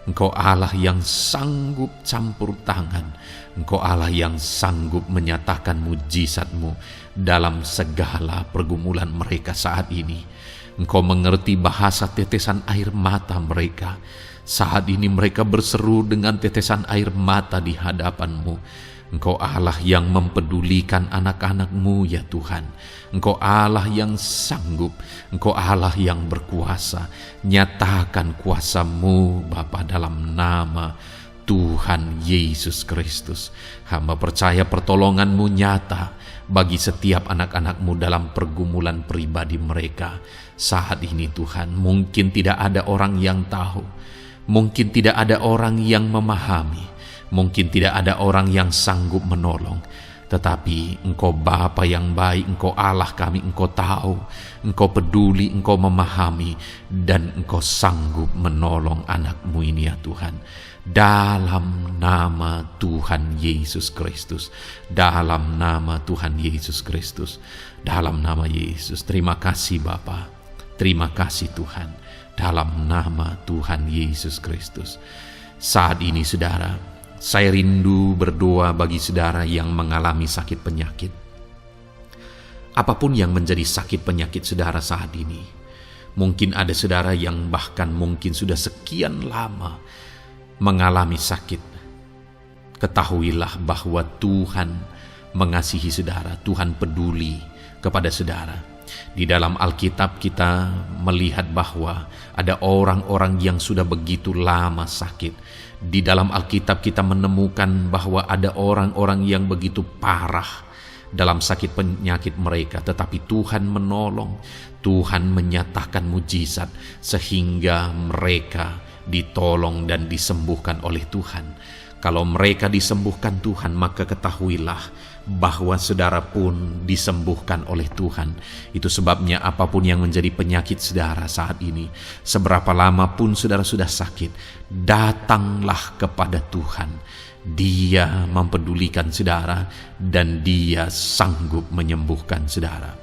Speaker 1: Engkau Allah yang sanggup campur tangan, Engkau Allah yang sanggup menyatakan mujizat-Mu dalam segala pergumulan mereka saat ini. Engkau mengerti bahasa tetesan air mata mereka. Saat ini mereka berseru dengan tetesan air mata di hadapan-Mu. Engkau Allah yang mempedulikan anak-anak-Mu ya Tuhan. Engkau Allah yang sanggup, Engkau Allah yang berkuasa. Nyatakan kuasa-Mu Bapa dalam nama Tuhan Yesus Kristus. Hamba percaya pertolongan-Mu nyata bagi setiap anak-anak-Mu dalam pergumulan pribadi mereka saat ini Tuhan. Mungkin tidak ada orang yang tahu, mungkin tidak ada orang yang memahami, mungkin tidak ada orang yang sanggup menolong. Tetapi Engkau Bapa yang baik, Engkau Allah kami, Engkau tahu, Engkau peduli, Engkau memahami, dan Engkau sanggup menolong anak-Mu ini ya Tuhan. Dalam nama Tuhan Yesus Kristus, dalam nama Tuhan Yesus Kristus, dalam nama Yesus. Terima kasih Bapa, terima kasih Tuhan, dalam nama Tuhan Yesus Kristus. Saat ini saudara, saya rindu berdoa bagi saudara yang mengalami sakit penyakit. Apapun yang menjadi sakit penyakit saudara saat ini. Mungkin ada saudara yang bahkan mungkin sudah sekian lama mengalami sakit. Ketahuilah bahwa Tuhan mengasihi saudara, Tuhan peduli kepada saudara. Di dalam Alkitab kita melihat bahwa ada orang-orang yang sudah begitu lama sakit. Di dalam Alkitab kita menemukan bahwa ada orang-orang yang begitu parah dalam sakit penyakit mereka, tetapi Tuhan menolong, Tuhan menyatakan mujizat sehingga mereka ditolong dan disembuhkan oleh Tuhan. Kalau mereka disembuhkan Tuhan, maka ketahuilah bahwa saudara pun disembuhkan oleh Tuhan. Itu sebabnya apapun yang menjadi penyakit saudara saat ini, seberapa lama pun saudara sudah sakit, datanglah kepada Tuhan. Dia mempedulikan saudara dan Dia sanggup menyembuhkan saudara.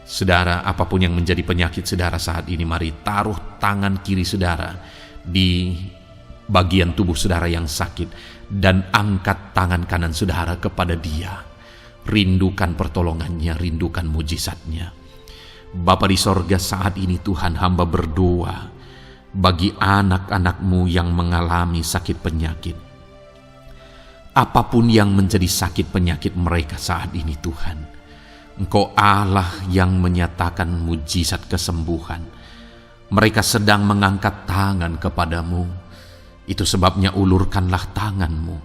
Speaker 1: Saudara, apapun yang menjadi penyakit saudara saat ini, mari taruh tangan kiri saudara di bagian tubuh saudara yang sakit dan angkat tangan kanan saudara kepada Dia. Rindukan pertolongannya, rindukan mujizatnya. Bapa di sorga, saat ini Tuhan hamba berdoa bagi anak-anak-Mu yang mengalami sakit penyakit. Apapun yang menjadi sakit penyakit mereka saat ini Tuhan, Engkau Allah yang menyatakan mujizat kesembuhan. Mereka sedang mengangkat tangan kepadamu. Itu sebabnya ulurkanlah tangan-Mu.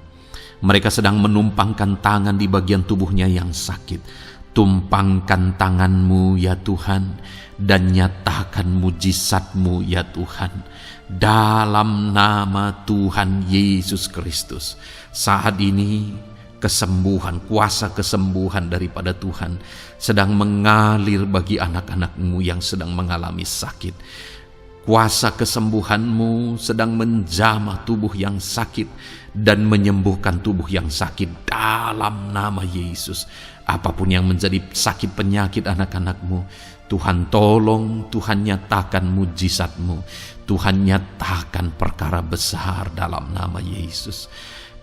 Speaker 1: Mereka sedang menumpangkan tangan di bagian tubuhnya yang sakit. Tumpangkan tangan-Mu ya Tuhan, dan nyatakan mujizat-Mu ya Tuhan. Dalam nama Tuhan Yesus Kristus. Saat ini kesembuhan, kuasa kesembuhan daripada Tuhan sedang mengalir bagi anak-anak-Mu yang sedang mengalami sakit. Kuasa kesembuhan-Mu sedang menjamah tubuh yang sakit dan menyembuhkan tubuh yang sakit dalam nama Yesus. Apapun yang menjadi sakit penyakit anak-anak-Mu, Tuhan tolong, Tuhan nyatakan mujizat-Mu, Tuhan nyatakan perkara besar dalam nama Yesus.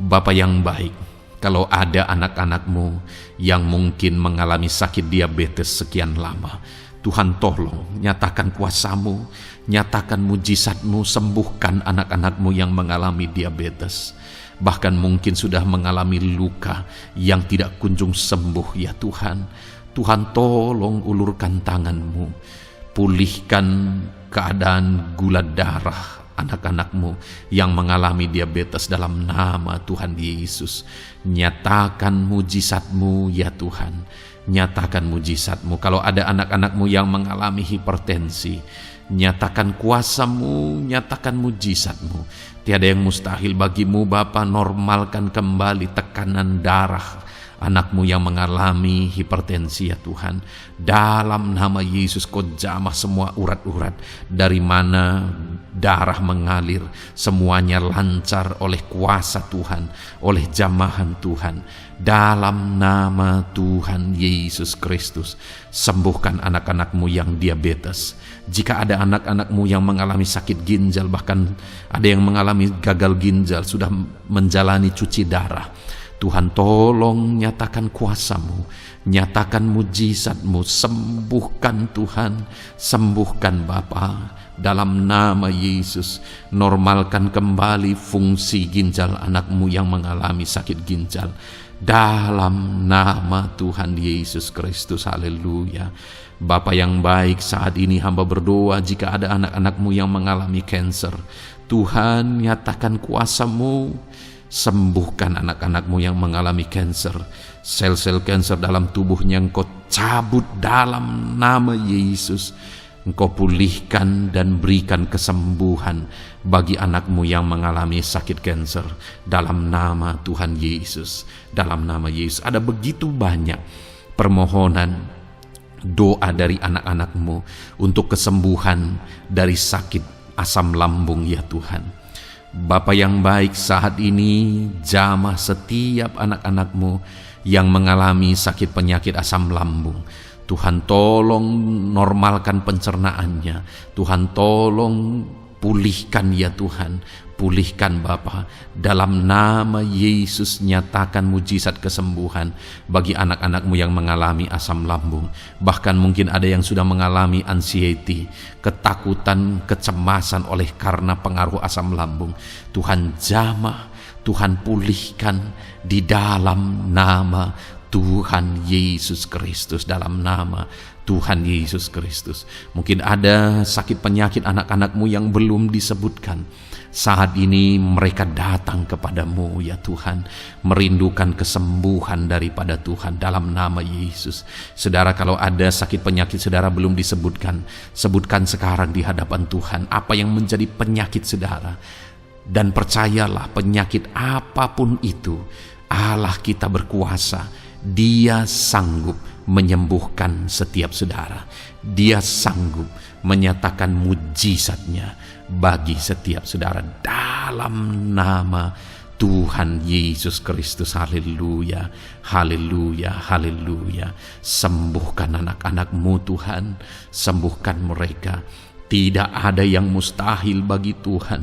Speaker 1: Bapa yang baik, kalau ada anak-anak-Mu yang mungkin mengalami sakit diabetes sekian lama, Tuhan tolong nyatakan kuasa-Mu, nyatakan mujizat-Mu, sembuhkan anak-anak-Mu yang mengalami diabetes. Bahkan mungkin sudah mengalami luka yang tidak kunjung sembuh ya Tuhan. Tuhan tolong ulurkan tangan-Mu, pulihkan keadaan gula darah anak-anak-Mu yang mengalami diabetes dalam nama Tuhan Yesus. Nyatakan mujizat-Mu ya Tuhan, nyatakan mujizat-Mu. Kalau ada anak-anak-Mu yang mengalami hipertensi, nyatakan kuasa-Mu, nyatakan mujizat-Mu. Tiada yang mustahil bagi-Mu Bapa. Normalkan kembali tekanan darah anak-Mu yang mengalami hipertensi ya Tuhan. Dalam nama Yesus, Kau jamah semua urat-urat dari mana darah mengalir, semuanya lancar oleh kuasa Tuhan, oleh jamahan Tuhan. Dalam nama Tuhan Yesus Kristus, sembuhkan anak-anak-Mu yang diabetes. Jika ada anak-anak-Mu yang mengalami sakit ginjal, bahkan ada yang mengalami gagal ginjal, sudah menjalani cuci darah, Tuhan tolong nyatakan kuasa-Mu, nyatakan mujizat-Mu, sembuhkan Tuhan, sembuhkan Bapa. Dalam nama Yesus, normalkan kembali fungsi ginjal anak-Mu yang mengalami sakit ginjal. Dalam nama Tuhan Yesus Kristus, haleluya. Bapa yang baik, saat ini hamba berdoa jika ada anak-anak-Mu yang mengalami kanker, Tuhan nyatakan kuasa-Mu, sembuhkan anak-anak-Mu yang mengalami kanker. Sel-sel kanker dalam tubuhnya Engkau cabut dalam nama Yesus. Engkau pulihkan dan berikan kesembuhan bagi anak-Mu yang mengalami sakit kanker. Dalam nama Tuhan Yesus, dalam nama Yesus. Ada begitu banyak permohonan, doa dari anak-anak-Mu untuk kesembuhan dari sakit asam lambung ya Tuhan. Bapa yang baik, saat ini jamah setiap anak-anak-Mu yang mengalami sakit penyakit asam lambung. Tuhan tolong normalkan pencernaannya. Tuhan tolong pulihkan ya Tuhan. Pulihkan Bapa. Dalam nama Yesus, nyatakan mujizat kesembuhan bagi anak-anak-Mu yang mengalami asam lambung. Bahkan mungkin ada yang sudah mengalami anxiety, ketakutan, kecemasan oleh karena pengaruh asam lambung. Tuhan jamah, Tuhan pulihkan di dalam nama Tuhan Yesus Kristus, dalam nama Tuhan Yesus Kristus. Mungkin ada sakit penyakit anak-anak-Mu yang belum disebutkan. Saat ini mereka datang kepada-Mu ya Tuhan, merindukan kesembuhan daripada Tuhan dalam nama Yesus. Saudara, kalau ada sakit penyakit saudara belum disebutkan, sebutkan sekarang di hadapan Tuhan apa yang menjadi penyakit saudara. Dan percayalah, penyakit apapun itu, Allah kita berkuasa. Dia sanggup menyembuhkan setiap saudara. Dia sanggup menyatakan mujizatnya bagi setiap saudara dalam nama Tuhan Yesus Kristus. Haleluya, haleluya, haleluya. Sembuhkan anak-anak-Mu Tuhan, sembuhkan mereka. Tidak ada yang mustahil bagi Tuhan.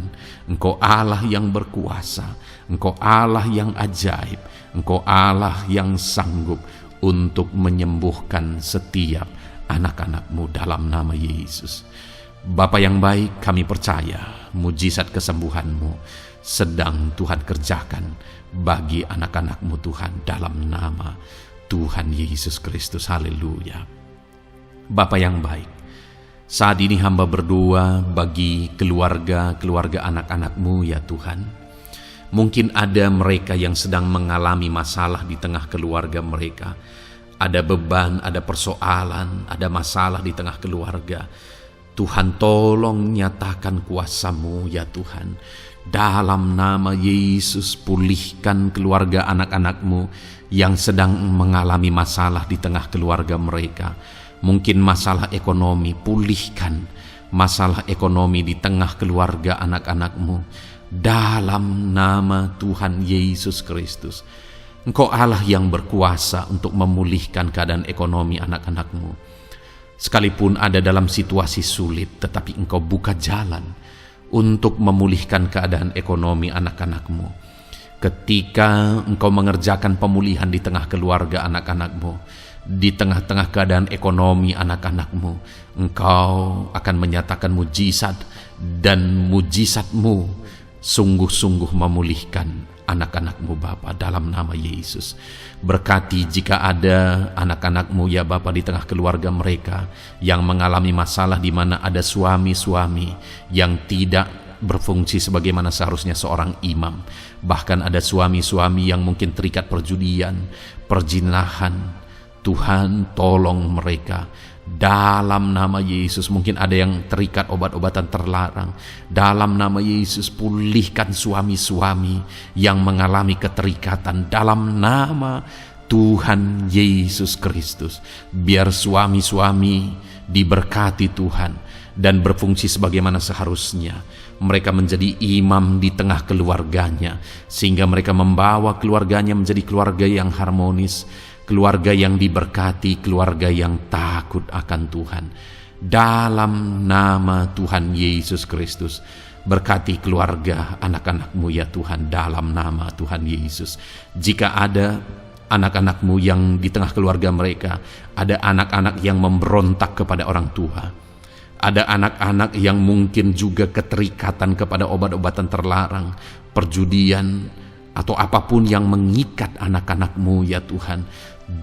Speaker 1: Engkau Allah yang berkuasa, Engkau Allah yang ajaib, Engkau Allah yang sanggup untuk menyembuhkan setiap anak-anak-Mu dalam nama Yesus. Bapa yang baik, kami percaya mujizat kesembuhan-Mu sedang Tuhan kerjakan bagi anak-anak-Mu Tuhan dalam nama Tuhan Yesus Kristus. Haleluya. Bapa yang baik, saat ini hamba berdoa bagi keluarga anak-anak-Mu ya Tuhan. Mungkin ada mereka yang sedang mengalami masalah di tengah keluarga mereka. Ada beban, ada persoalan, ada masalah di tengah keluarga. Tuhan tolong nyatakan kuasa-Mu ya Tuhan. Dalam nama Yesus, pulihkan keluarga anak-anak-Mu yang sedang mengalami masalah di tengah keluarga mereka. Mungkin masalah ekonomi, pulihkan masalah ekonomi di tengah keluarga anak-anak-Mu. Dalam nama Tuhan Yesus Kristus. Engkau Allah yang berkuasa untuk memulihkan keadaan ekonomi anak-anak-Mu. Sekalipun ada dalam situasi sulit, tetapi Engkau buka jalan untuk memulihkan keadaan ekonomi anak-anak-Mu. Ketika Engkau mengerjakan pemulihan di tengah keluarga anak-anak-Mu, di tengah-tengah keadaan ekonomi anak-anak-Mu, Engkau akan menyatakan mujizat, dan mujizat-Mu sungguh-sungguh memulihkan anak-anak-Mu Bapa, dalam nama Yesus. Berkati jika ada anak-anak-Mu ya Bapa di tengah keluarga mereka yang mengalami masalah di mana ada suami-suami yang tidak berfungsi sebagaimana seharusnya seorang imam. Bahkan ada suami-suami yang mungkin terikat perjudian, perjinahan. Tuhan tolong mereka dalam nama Yesus. Mungkin ada yang terikat obat-obatan terlarang. Dalam nama Yesus, pulihkan suami-suami yang mengalami keterikatan dalam nama Tuhan Yesus Kristus. Biar suami-suami diberkati Tuhan dan berfungsi sebagaimana seharusnya. Mereka menjadi imam di tengah keluarganya, sehingga mereka membawa keluarganya menjadi keluarga yang harmonis, keluarga yang diberkati, keluarga yang takut akan Tuhan. Dalam nama Tuhan Yesus Kristus, berkati keluarga anak-anak-Mu ya Tuhan, dalam nama Tuhan Yesus. Jika ada anak-anak-Mu yang di tengah keluarga mereka, ada anak-anak yang memberontak kepada orang tua, ada anak-anak yang mungkin juga keterikatan kepada obat-obatan terlarang, perjudian, atau apapun yang mengikat anak-anak-Mu ya Tuhan,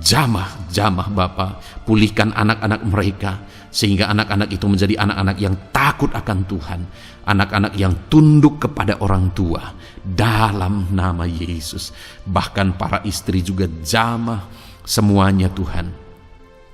Speaker 1: jamah Bapa, pulihkan anak-anak mereka, sehingga anak-anak itu menjadi anak-anak yang takut akan Tuhan, anak-anak yang tunduk kepada orang tua, dalam nama Yesus. Bahkan para istri juga jamah semuanya Tuhan,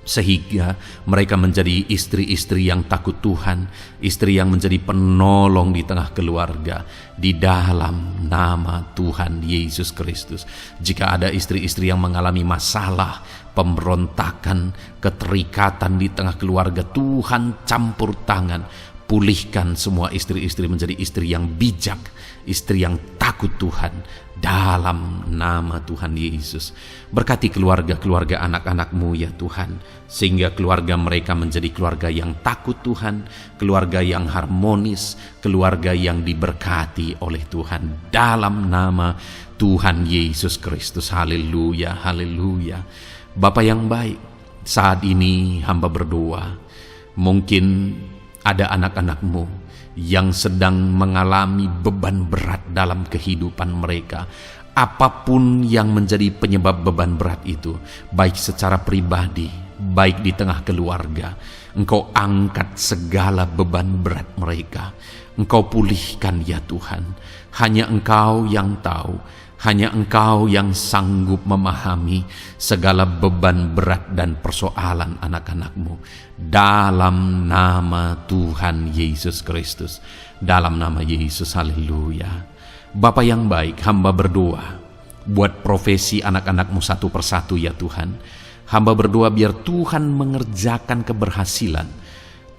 Speaker 1: sehingga mereka menjadi istri-istri yang takut Tuhan, istri yang menjadi penolong di tengah keluarga, di dalam nama Tuhan Yesus Kristus. Jika ada istri-istri yang mengalami masalah, pemberontakan, keterikatan di tengah keluarga, Tuhan campur tangan, pulihkan semua istri-istri menjadi istri yang bijak, istri yang takut Tuhan, dalam nama Tuhan Yesus. Berkati keluarga-keluarga anak-anak-Mu ya Tuhan, sehingga keluarga mereka menjadi keluarga yang takut Tuhan, keluarga yang harmonis, keluarga yang diberkati oleh Tuhan, dalam nama Tuhan Yesus Kristus. Haleluya, haleluya. Bapa yang baik, saat ini hamba berdoa, mungkin ada anak-anak-Mu yang sedang mengalami beban berat dalam kehidupan mereka. Apapun yang menjadi penyebab beban berat itu, baik secara pribadi, baik di tengah keluarga, Engkau angkat segala beban berat mereka. Engkau pulihkan ya Tuhan. Hanya Engkau yang tahu, hanya Engkau yang sanggup memahami segala beban berat dan persoalan anak-anak-Mu. Dalam nama Tuhan Yesus Kristus, dalam nama Yesus, haleluya. Bapa yang baik, hamba berdoa buat profesi anak-anak-Mu satu persatu ya Tuhan. Hamba berdoa biar Tuhan mengerjakan keberhasilan,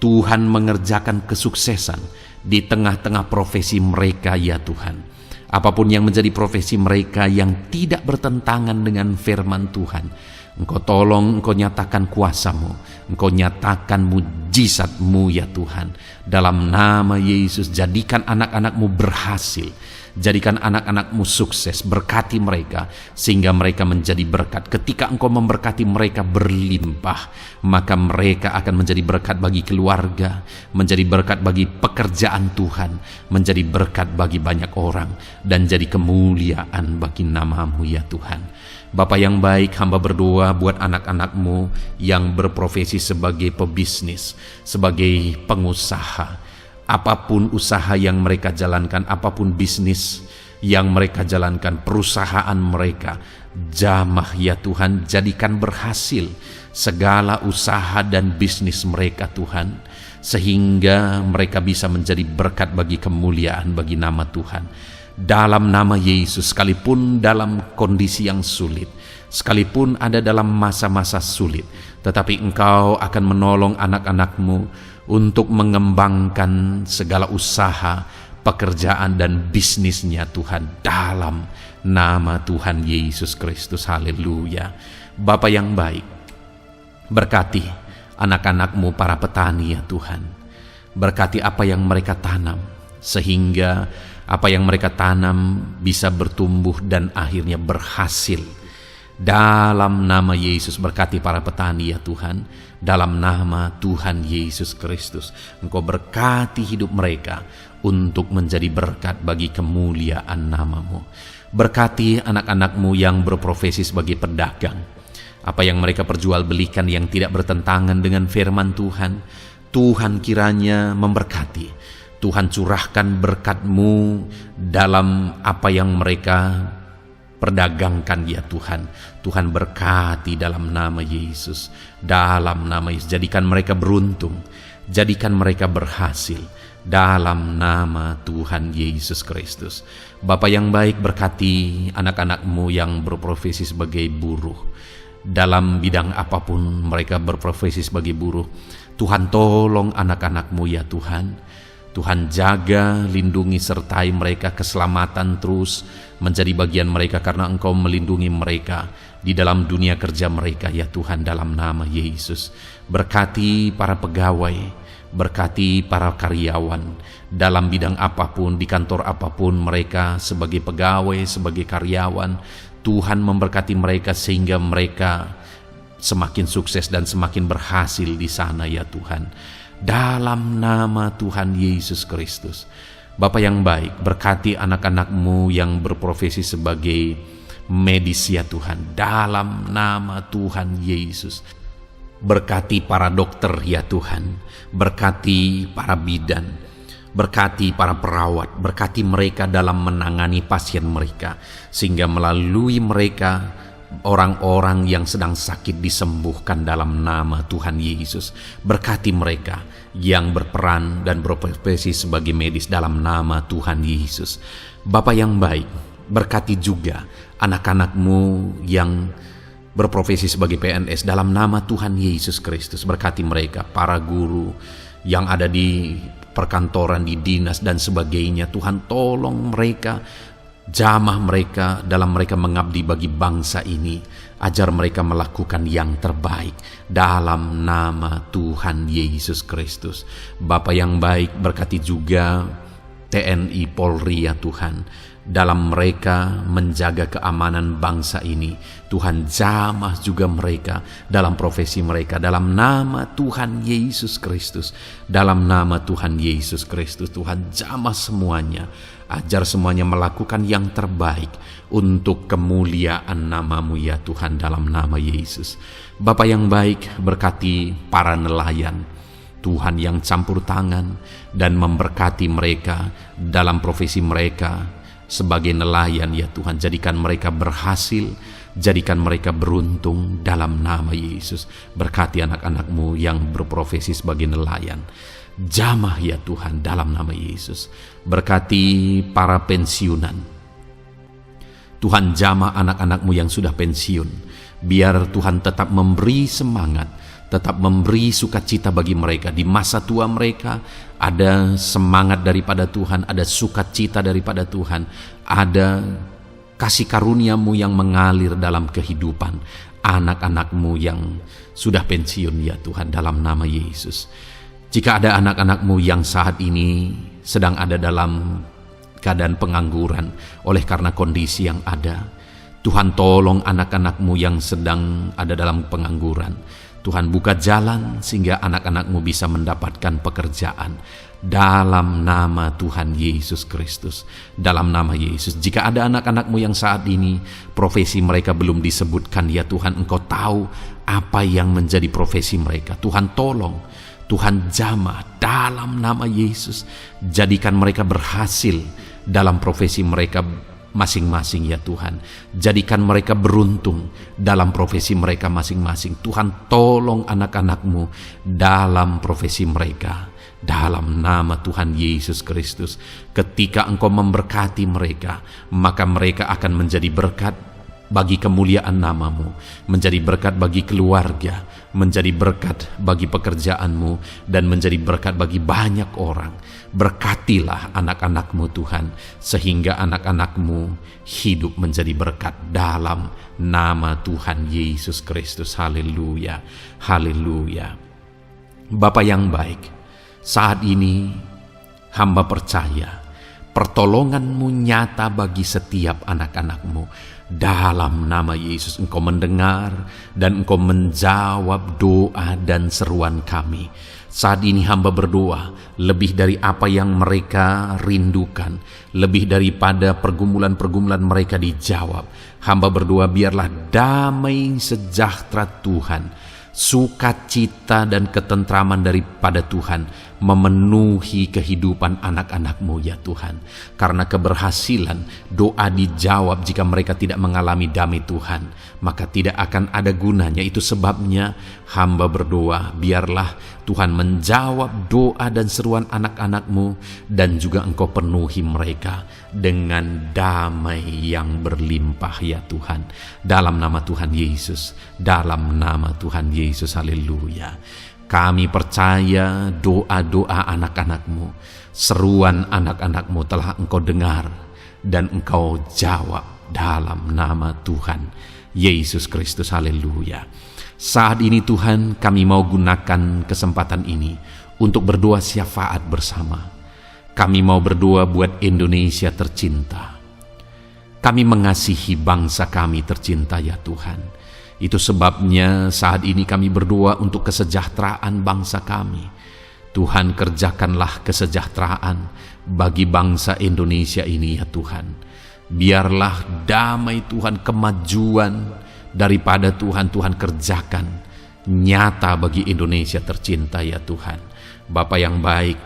Speaker 1: Tuhan mengerjakan kesuksesan di tengah-tengah profesi mereka ya Tuhan. Apapun yang menjadi profesi mereka yang tidak bertentangan dengan firman Tuhan, Engkau tolong, Engkau nyatakan kuasa-Mu, Engkau nyatakan mujizat-Mu ya Tuhan. Dalam nama Yesus, jadikan anak-anak-Mu berhasil, jadikan anak-anak-Mu sukses, berkati mereka sehingga mereka menjadi berkat. Ketika Engkau memberkati mereka berlimpah, maka mereka akan menjadi berkat bagi keluarga, menjadi berkat bagi pekerjaan Tuhan, menjadi berkat bagi banyak orang, dan jadi kemuliaan bagi nama-Mu ya Tuhan. Bapa yang baik, hamba berdoa buat anak-anak-Mu yang berprofesi sebagai pebisnis, sebagai pengusaha. Apapun usaha yang mereka jalankan, apapun bisnis yang mereka jalankan, perusahaan mereka, jamah ya Tuhan, jadikan berhasil segala usaha dan bisnis mereka Tuhan, sehingga mereka bisa menjadi berkat bagi kemuliaan bagi nama Tuhan. Dalam nama Yesus, sekalipun dalam kondisi yang sulit, sekalipun ada dalam masa-masa sulit, tetapi Engkau akan menolong anak-anak-Mu untuk mengembangkan segala usaha, pekerjaan dan bisnisnya Tuhan, dalam nama Tuhan Yesus Kristus. Haleluya. Bapa yang baik, berkati anak-anak-Mu para petani ya Tuhan. Berkati apa yang mereka tanam, sehingga apa yang mereka tanam bisa bertumbuh dan akhirnya berhasil. Dalam nama Yesus, berkati para petani ya Tuhan. Dalam nama Tuhan Yesus Kristus, Engkau berkati hidup mereka untuk menjadi berkat bagi kemuliaan nama-Mu. Berkati anak-anak-Mu yang berprofesi sebagai pedagang. Apa yang mereka perjualbelikan yang tidak bertentangan dengan firman Tuhan, Tuhan kiranya memberkati. Tuhan curahkan berkat-Mu dalam apa yang mereka perdagangkan ya Tuhan. Tuhan berkati dalam nama Yesus. Dalam nama Yesus, jadikan mereka beruntung, jadikan mereka berhasil. Dalam nama Tuhan Yesus Kristus. Bapa yang baik, berkati anak-anak-Mu yang berprofesi sebagai buruh. Dalam bidang apapun mereka berprofesi sebagai buruh, Tuhan tolong anak-anak-Mu ya Tuhan. Tuhan jaga, lindungi, sertai mereka, keselamatan terus menjadi bagian mereka karena Engkau melindungi mereka di dalam dunia kerja mereka ya Tuhan, dalam nama Yesus. Berkati para pegawai, berkati para karyawan dalam bidang apapun, di kantor apapun mereka sebagai pegawai, sebagai karyawan. Tuhan memberkati mereka sehingga mereka semakin sukses dan semakin berhasil di sana ya Tuhan. Dalam nama Tuhan Yesus Kristus. Bapa yang baik, berkati anak-anak-Mu yang berprofesi sebagai medis ya Tuhan. Dalam nama Tuhan Yesus. Berkati para dokter ya Tuhan. Berkati para bidan. Berkati para perawat. Berkati mereka dalam menangani pasien mereka, sehingga melalui mereka orang-orang yang sedang sakit disembuhkan dalam nama Tuhan Yesus. Berkati mereka yang berperan dan berprofesi sebagai medis dalam nama Tuhan Yesus. Bapa yang baik, berkati juga anak-anak-Mu yang berprofesi sebagai PNS dalam nama Tuhan Yesus Kristus. Berkati mereka, para guru yang ada di perkantoran, di dinas dan sebagainya. Tuhan tolong mereka, jamah mereka dalam mereka mengabdi bagi bangsa ini. Ajar mereka melakukan yang terbaik dalam nama Tuhan Yesus Kristus. Bapa yang baik, berkati juga TNI Polri ya Tuhan, dalam mereka menjaga keamanan bangsa ini. Tuhan jamah juga mereka dalam profesi mereka dalam nama Tuhan Yesus Kristus. Dalam nama Tuhan Yesus Kristus, Tuhan jamah semuanya. Ajar semuanya melakukan yang terbaik untuk kemuliaan nama-Mu ya Tuhan, dalam nama Yesus. Bapa yang baik, berkati para nelayan Tuhan yang campur tangan dan memberkati mereka dalam profesi mereka sebagai nelayan ya Tuhan. Jadikan mereka berhasil, jadikan mereka beruntung dalam nama Yesus. Berkati anak-anak-Mu yang berprofesi sebagai nelayan. Jamah ya Tuhan dalam nama Yesus. Berkati para pensiunan. Tuhan jamah anak-anak-Mu yang sudah pensiun. Biar Tuhan tetap memberi semangat, tetap memberi sukacita bagi mereka. Di masa tua mereka ada semangat daripada Tuhan, ada sukacita daripada Tuhan, ada kasih karunia-Mu yang mengalir dalam kehidupan anak-anak-Mu yang sudah pensiun ya Tuhan, dalam nama Yesus. Jika ada anak-anak-Mu yang saat ini sedang ada dalam keadaan pengangguran oleh karena kondisi yang ada, Tuhan tolong anak-anak-Mu yang sedang ada dalam pengangguran. Tuhan buka jalan sehingga anak-anak-Mu bisa mendapatkan pekerjaan dalam nama Tuhan Yesus Kristus. Dalam nama Yesus. Jika ada anak-anak-Mu yang saat ini profesi mereka belum disebutkan ya Tuhan, Engkau tahu apa yang menjadi profesi mereka. Tuhan tolong, Tuhan jamah dalam nama Yesus. Jadikan mereka berhasil dalam profesi mereka masing-masing ya Tuhan. Jadikan mereka beruntung dalam profesi mereka masing-masing. Tuhan tolong anak-anak-Mu dalam profesi mereka. Dalam nama Tuhan Yesus Kristus. Ketika Engkau memberkati mereka, maka mereka akan menjadi berkat bagi kemuliaan nama-Mu, menjadi berkat bagi keluarga, menjadi berkat bagi pekerjaan-Mu, dan menjadi berkat bagi banyak orang. Berkatilah anak-anak-Mu Tuhan, sehingga anak-anak-Mu hidup menjadi berkat dalam nama Tuhan Yesus Kristus. Haleluya, haleluya. Bapa yang baik, saat ini hamba percaya pertolongan-Mu nyata bagi setiap anak-anak-Mu. Dalam nama Yesus, Engkau mendengar dan Engkau menjawab doa dan seruan kami. Saat ini hamba berdoa lebih dari apa yang mereka rindukan, lebih daripada pergumulan-pergumulan mereka dijawab. Hamba berdoa biarlah damai sejahtera Tuhan, sukacita dan ketentraman daripada Tuhan memenuhi kehidupan anak-anak-Mu ya Tuhan. Karena keberhasilan doa dijawab jika mereka tidak mengalami damai Tuhan, maka tidak akan ada gunanya. Itu sebabnya hamba berdoa biarlah Tuhan menjawab doa dan seruan anak-anak-Mu, dan juga Engkau penuhi mereka dengan damai yang berlimpah ya Tuhan. Dalam nama Tuhan Yesus, dalam nama Tuhan Yesus, haleluya. Kami percaya doa-doa anak-anak-Mu, seruan anak-anak-Mu telah Engkau dengar dan Engkau jawab dalam nama Tuhan Yesus Kristus, haleluya. Saat ini Tuhan, kami mau gunakan kesempatan ini untuk berdoa syafaat bersama. Kami mau berdoa buat Indonesia tercinta. Kami mengasihi bangsa kami tercinta ya Tuhan. Itu sebabnya saat ini kami berdoa untuk kesejahteraan bangsa kami. Tuhan, kerjakanlah kesejahteraan bagi bangsa Indonesia ini ya Tuhan. Biarlah damai Tuhan, kemajuan daripada Tuhan kerjakan nyata bagi Indonesia tercinta ya Tuhan. Bapa yang baik,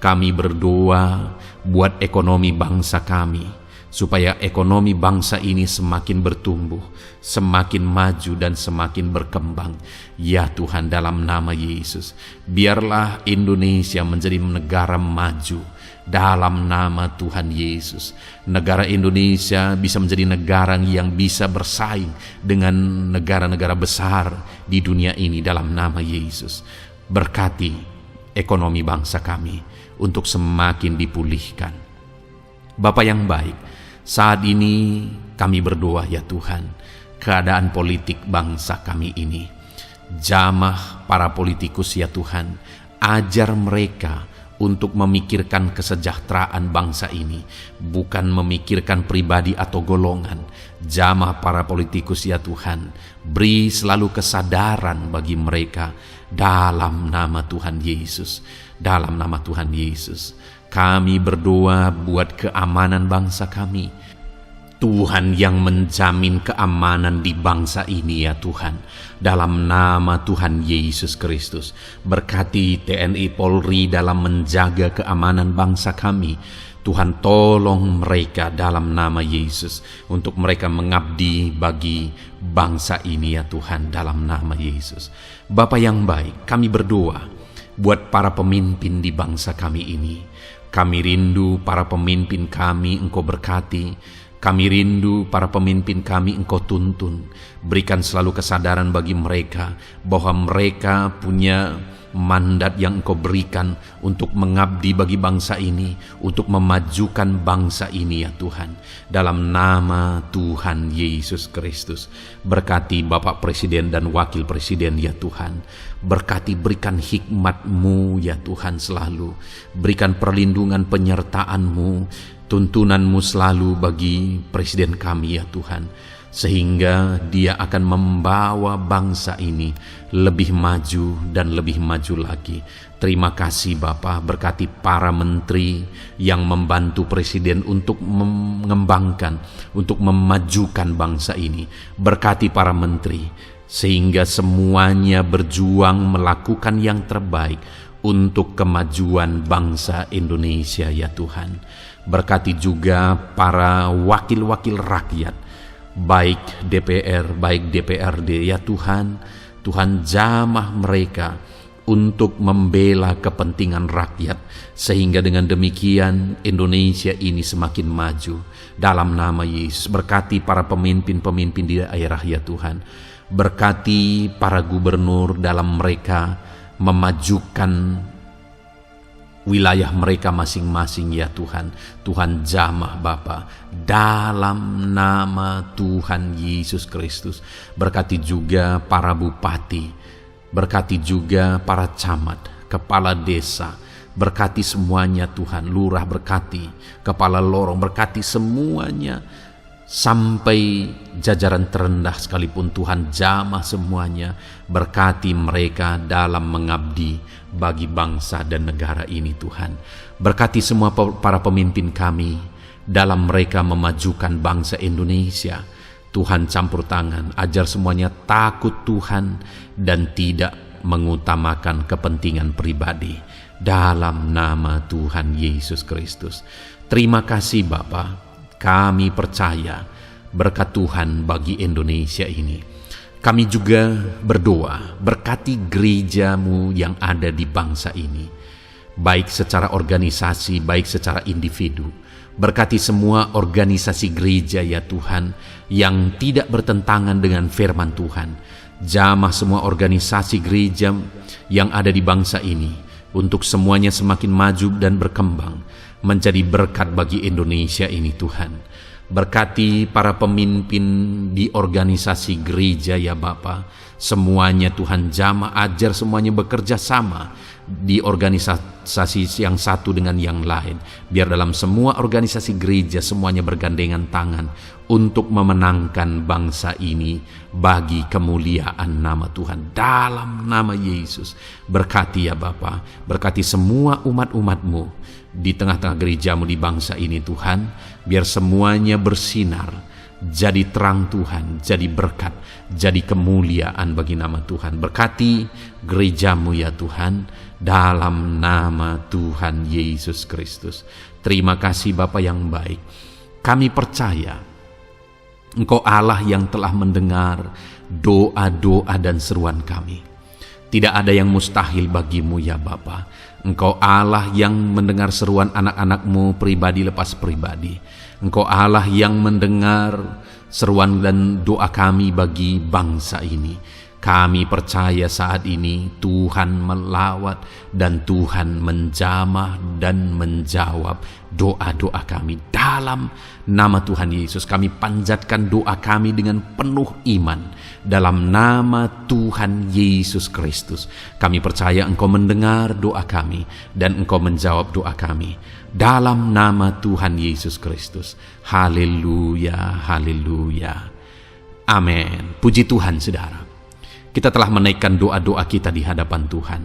Speaker 1: kami berdoa buat ekonomi bangsa kami, supaya ekonomi bangsa ini semakin bertumbuh, semakin maju dan semakin berkembang. Ya Tuhan, dalam nama Yesus, biarlah Indonesia menjadi negara maju. Dalam nama Tuhan Yesus, negara Indonesia bisa menjadi negara yang bisa bersaing dengan negara-negara besar di dunia ini. Dalam nama Yesus, berkati ekonomi bangsa kami untuk semakin dipulihkan. Bapa yang baik, saat ini kami berdoa ya Tuhan, keadaan politik bangsa kami ini. Jamah para politikus ya Tuhan, ajar mereka untuk memikirkan kesejahteraan bangsa ini, bukan memikirkan pribadi atau golongan. Jamah para politikus ya Tuhan, beri selalu kesadaran bagi mereka dalam nama Tuhan Yesus. Dalam nama Tuhan Yesus, kami berdoa buat keamanan bangsa kami. Tuhan yang menjamin keamanan di bangsa ini ya Tuhan. Dalam nama Tuhan Yesus Kristus, berkati TNI Polri dalam menjaga keamanan bangsa kami. Tuhan, tolong mereka dalam nama Yesus untuk mereka mengabdi bagi bangsa ini ya Tuhan, dalam nama Yesus. Bapa yang baik, kami berdoa buat para pemimpin di bangsa kami ini. Kami rindu para pemimpin kami Engkau berkati. Kami rindu para pemimpin kami Engkau tuntun. Berikan selalu kesadaran bagi mereka bahwa mereka punya mandat yang Engkau berikan untuk mengabdi bagi bangsa ini, untuk memajukan bangsa ini ya Tuhan. Dalam nama Tuhan Yesus Kristus, berkati Bapak Presiden dan Wakil Presiden ya Tuhan. Berkati, berikan hikmat-Mu ya Tuhan selalu. Berikan perlindungan penyertaan-Mu, tuntunan-Mu selalu bagi Presiden kami ya Tuhan, sehingga dia akan membawa bangsa ini lebih maju dan lebih maju lagi. Terima kasih Bapa, berkati para menteri yang membantu Presiden untuk mengembangkan, untuk memajukan bangsa ini. Berkati para menteri, sehingga semuanya berjuang melakukan yang terbaik untuk kemajuan bangsa Indonesia ya Tuhan. Berkati juga para wakil-wakil rakyat, baik DPR, baik DPRD ya Tuhan. Tuhan, jamah mereka untuk membela kepentingan rakyat, sehingga dengan demikian Indonesia ini semakin maju. Dalam nama Yesus, berkati para pemimpin-pemimpin di daerah ya Tuhan. Berkati para gubernur dalam mereka memajukan wilayah mereka masing-masing ya Tuhan. Tuhan, jamah Bapa, dalam nama Tuhan Yesus Kristus. Berkati juga para bupati, Berkati juga para camat, kepala desa, berkati semuanya Tuhan. Lurah berkati, kepala lorong berkati semuanya, sampai jajaran terendah sekalipun Tuhan jamah semuanya. Berkati mereka dalam mengabdi bagi bangsa dan negara ini Tuhan. Berkati semua para pemimpin kami dalam mereka memajukan bangsa Indonesia. Tuhan campur tangan, ajar semuanya takut Tuhan dan tidak mengutamakan kepentingan pribadi. Dalam nama Tuhan Yesus Kristus. Terima kasih Bapa, kami percaya berkat Tuhan bagi Indonesia ini. Kami juga berdoa, berkati gereja-Mu yang ada di bangsa ini, baik secara organisasi, baik secara individu. Berkati semua organisasi gereja ya Tuhan, yang tidak bertentangan dengan firman Tuhan. Jamah semua organisasi gereja yang ada di bangsa ini, untuk semuanya semakin maju dan berkembang, menjadi berkat bagi Indonesia ini Tuhan. Berkati para pemimpin di organisasi gereja ya Bapa, semuanya Tuhan jamah, ajar semuanya bekerja sama di organisasi yang satu dengan yang lain. Biar dalam semua organisasi gereja semuanya bergandengan tangan untuk memenangkan bangsa ini bagi kemuliaan nama Tuhan. Dalam nama Yesus, berkati ya Bapa, berkati semua umat-umat-Mu di tengah-tengah gereja-Mu di bangsa ini Tuhan. Biar semuanya bersinar, jadi terang Tuhan, jadi berkat, jadi kemuliaan bagi nama Tuhan. Berkati gereja-Mu ya Tuhan, dalam nama Tuhan Yesus Kristus. Terima kasih Bapa yang baik. Kami percaya Engkau Allah yang telah mendengar doa-doa dan seruan kami. Tidak ada yang mustahil bagimu ya Bapa. Engkau Allah yang mendengar seruan anak-anak-Mu pribadi lepas pribadi. Engkau Allah yang mendengar seruan dan doa kami bagi bangsa ini. Kami percaya saat ini Tuhan melawat dan Tuhan menjamah dan menjawab doa-doa kami. Dalam nama Tuhan Yesus kami panjatkan doa kami dengan penuh iman. Dalam nama Tuhan Yesus Kristus kami percaya Engkau mendengar doa kami dan Engkau menjawab doa kami. Dalam nama Tuhan Yesus Kristus. Haleluya, haleluya. Amin. Puji Tuhan saudara. Kita telah menaikkan doa-doa kita di hadapan Tuhan.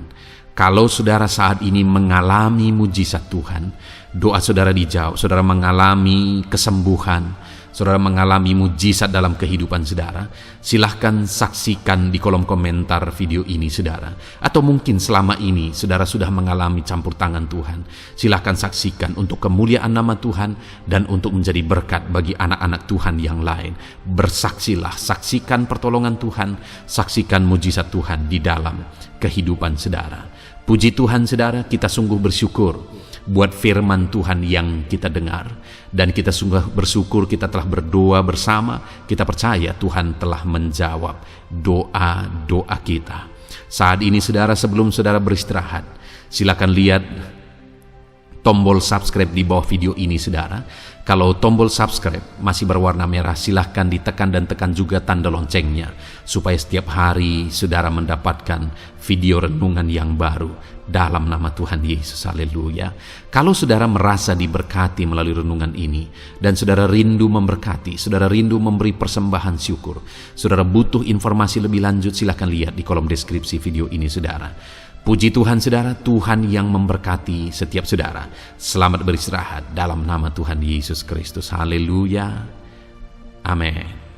Speaker 1: Kalau saudara saat ini mengalami mujizat Tuhan, doa saudara dijawab, saudara mengalami kesembuhan, saudara mengalami mujizat dalam kehidupan saudara, silahkan saksikan di kolom komentar video ini saudara. Atau mungkin selama ini saudara sudah mengalami campur tangan Tuhan, silahkan saksikan untuk kemuliaan nama Tuhan dan untuk menjadi berkat bagi anak-anak Tuhan yang lain. Bersaksilah, saksikan pertolongan Tuhan, saksikan mujizat Tuhan di dalam kehidupan saudara. Puji Tuhan saudara, kita sungguh bersyukur buat firman Tuhan yang kita dengar. Dan kita sungguh bersyukur kita telah berdoa bersama. Kita percaya Tuhan telah menjawab doa-doa kita. Saat ini saudara, sebelum saudara beristirahat, silakan lihat tombol subscribe di bawah video ini saudara. Kalau tombol subscribe masih berwarna merah, silahkan ditekan dan tekan juga tanda loncengnya, supaya setiap hari saudara mendapatkan video renungan yang baru dalam nama Tuhan Yesus. Haleluya. Kalau saudara merasa diberkati melalui renungan ini, dan saudara rindu memberkati, saudara rindu memberi persembahan syukur, saudara butuh informasi lebih lanjut, silahkan lihat di kolom deskripsi video ini saudara. Puji Tuhan saudara, Tuhan yang memberkati setiap saudara. Selamat beristirahat dalam nama Tuhan Yesus Kristus. Haleluya. Amin.